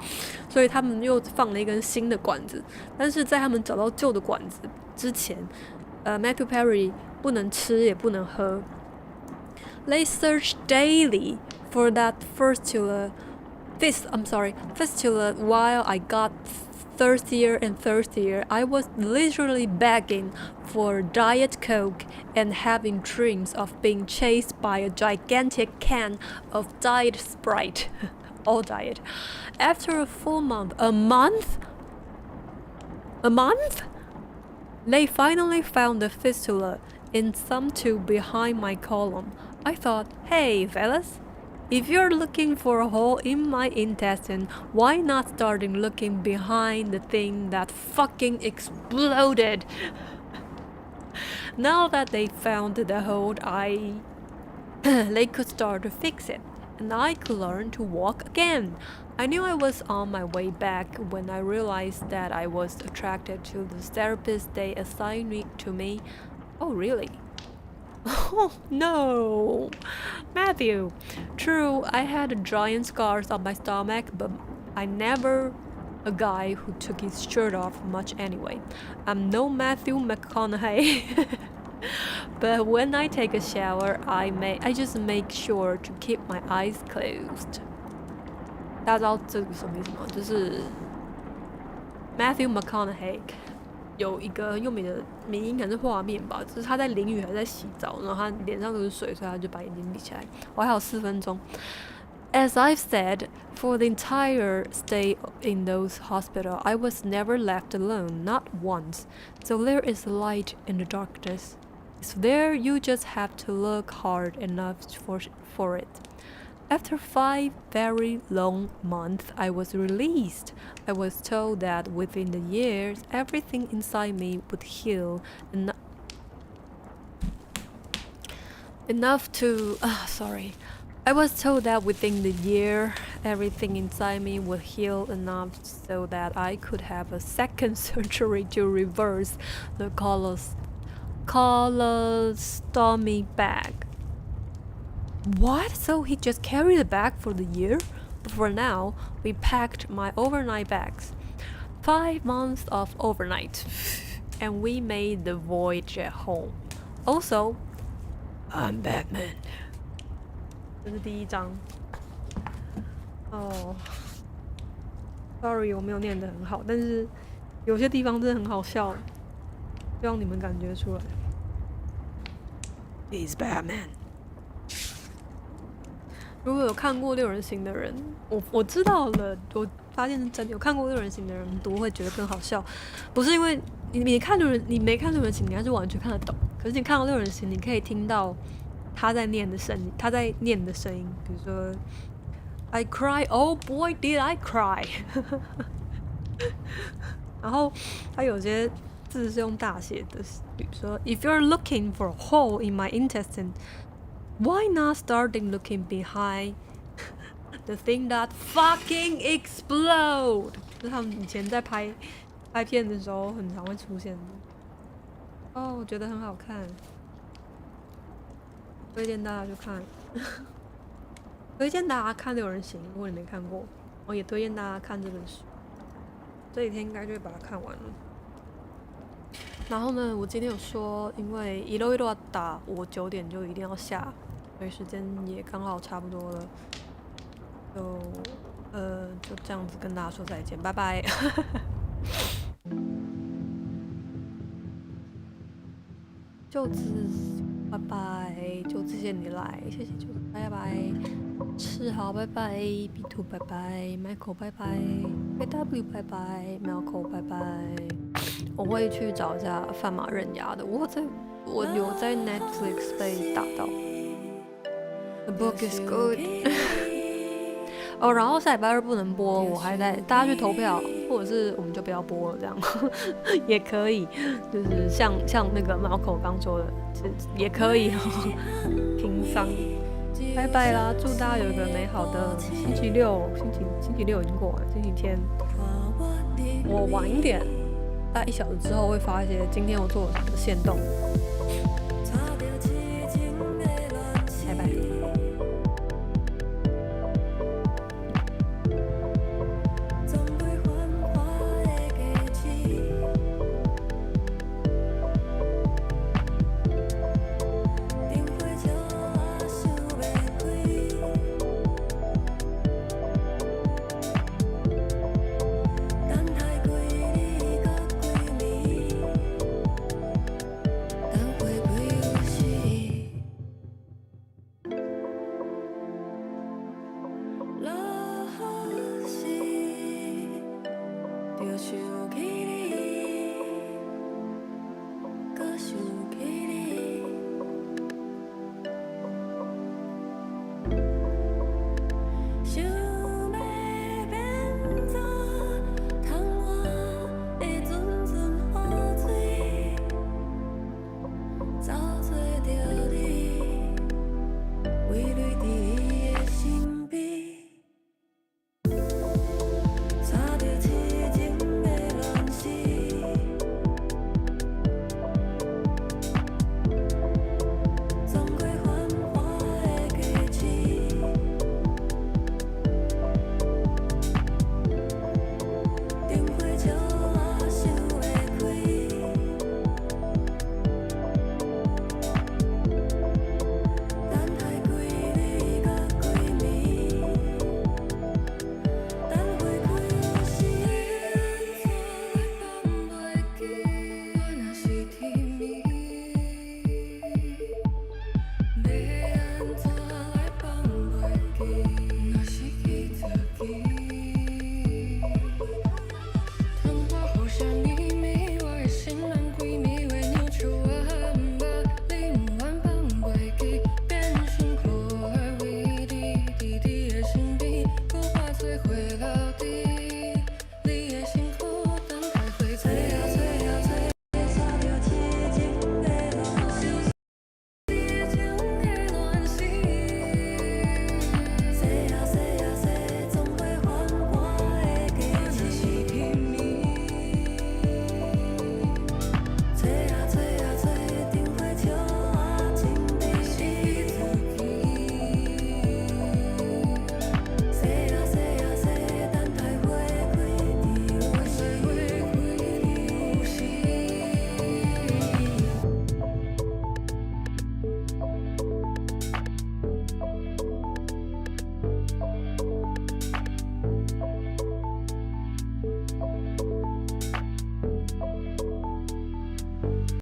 所以他们又放了一根新的管子。但是在他们找到旧的管子之前，Matthew Perry 不能吃也不能喝。They searched daily for that fistula while I got thirstier and thirstier. I was literally begging for Diet Coke and having dreams of being chased by a gigantic can of Diet Sprite. All diet. After a full month, a month? They finally found the fistula in some tube behind my colon. I thought, hey fellas, if you're looking for a hole in my intestine, why not starting looking behind the thing that fucking exploded? Now that they found the hole, they could start to fix it, and I could learn to walk again. I knew I was on my way back when I realized that I was attracted to the therapist they assigned to me. Oh, really? Oh no, Matthew. True, I had giant scars on my stomach, but I never a guy who took his shirt off much anyway. I'm no Matthew McConaughey. But when I take a shower, I just make sure to keep my eyes closed. 大家知道这个什么意思吗？就是 Matthew McConaughey 有一个很有名的名音，可能是画面吧，就是他在淋雨还是在洗澡，然后他脸上都是水，所以他就把眼睛闭起来。我还有4分钟。As I've said, for the entire stay in those hospitals, I was never left alone, not once. So there is light in the darkness. It's there, you just have to look hard enough for it. After 5 very long months, I was released. I was told that within the years, everything inside me would heal enough to... I was told that within the year, everything inside me would heal enough so that I could have a second surgery to reverse the colostomy bag. What? So he just carried the bag for the year? But for now, we packed my overnight bags. 5 months of overnight. And we made the voyage at home. Also, I'm Batman. 这是第1章。Sorry， 我没有念得很好，但是有些地方真的很好笑，希望你们感觉出来。He's Batman。如果有看过6人行的人，我知道了，我发现是真的有看过6人行的人读会觉得更好笑，不是因为你没看6人行，你还是完全看得懂。可是你看到6人行，你可以听到他在念的声音，比如说 I cry, oh boy did I cry 然后他有些字是用大写的，比如说 If you're looking for a hole in my intestine, why not starting looking behind the thing that fucking explode 就是他们以前在拍片的时候很常会出现的。我觉得很好看，推荐大家去看推荐大家看6人行，如果你没看过，我也推荐大家看这本书，这几天应该就会把它看完了。然后呢，我今天有说，因为一路打，我9点就一定要下，所以时间也刚好差不多了，就就这样子跟大家说再见，拜拜。柚子，拜拜。柚子，谢谢你来，谢谢柚子，拜拜。赤豪，拜拜。B2，拜拜。Michael，拜拜。KW，拜拜。Malcolm，拜拜。我会去找一下范马刃牙的，我有在 Netflix 被打到。The book is good 。哦，然后下礼拜二不能播，我还在大家去投票，或者是我们就不要播了，这样也可以，就是像那个猫口刚说的，也可以平商。拜拜啦，祝大家有一个美好的星期六，星期六已经过完，星期天我晚一点，大概1小时之后会发一些今天我做的限动。拜拜。为泪伫伊的心。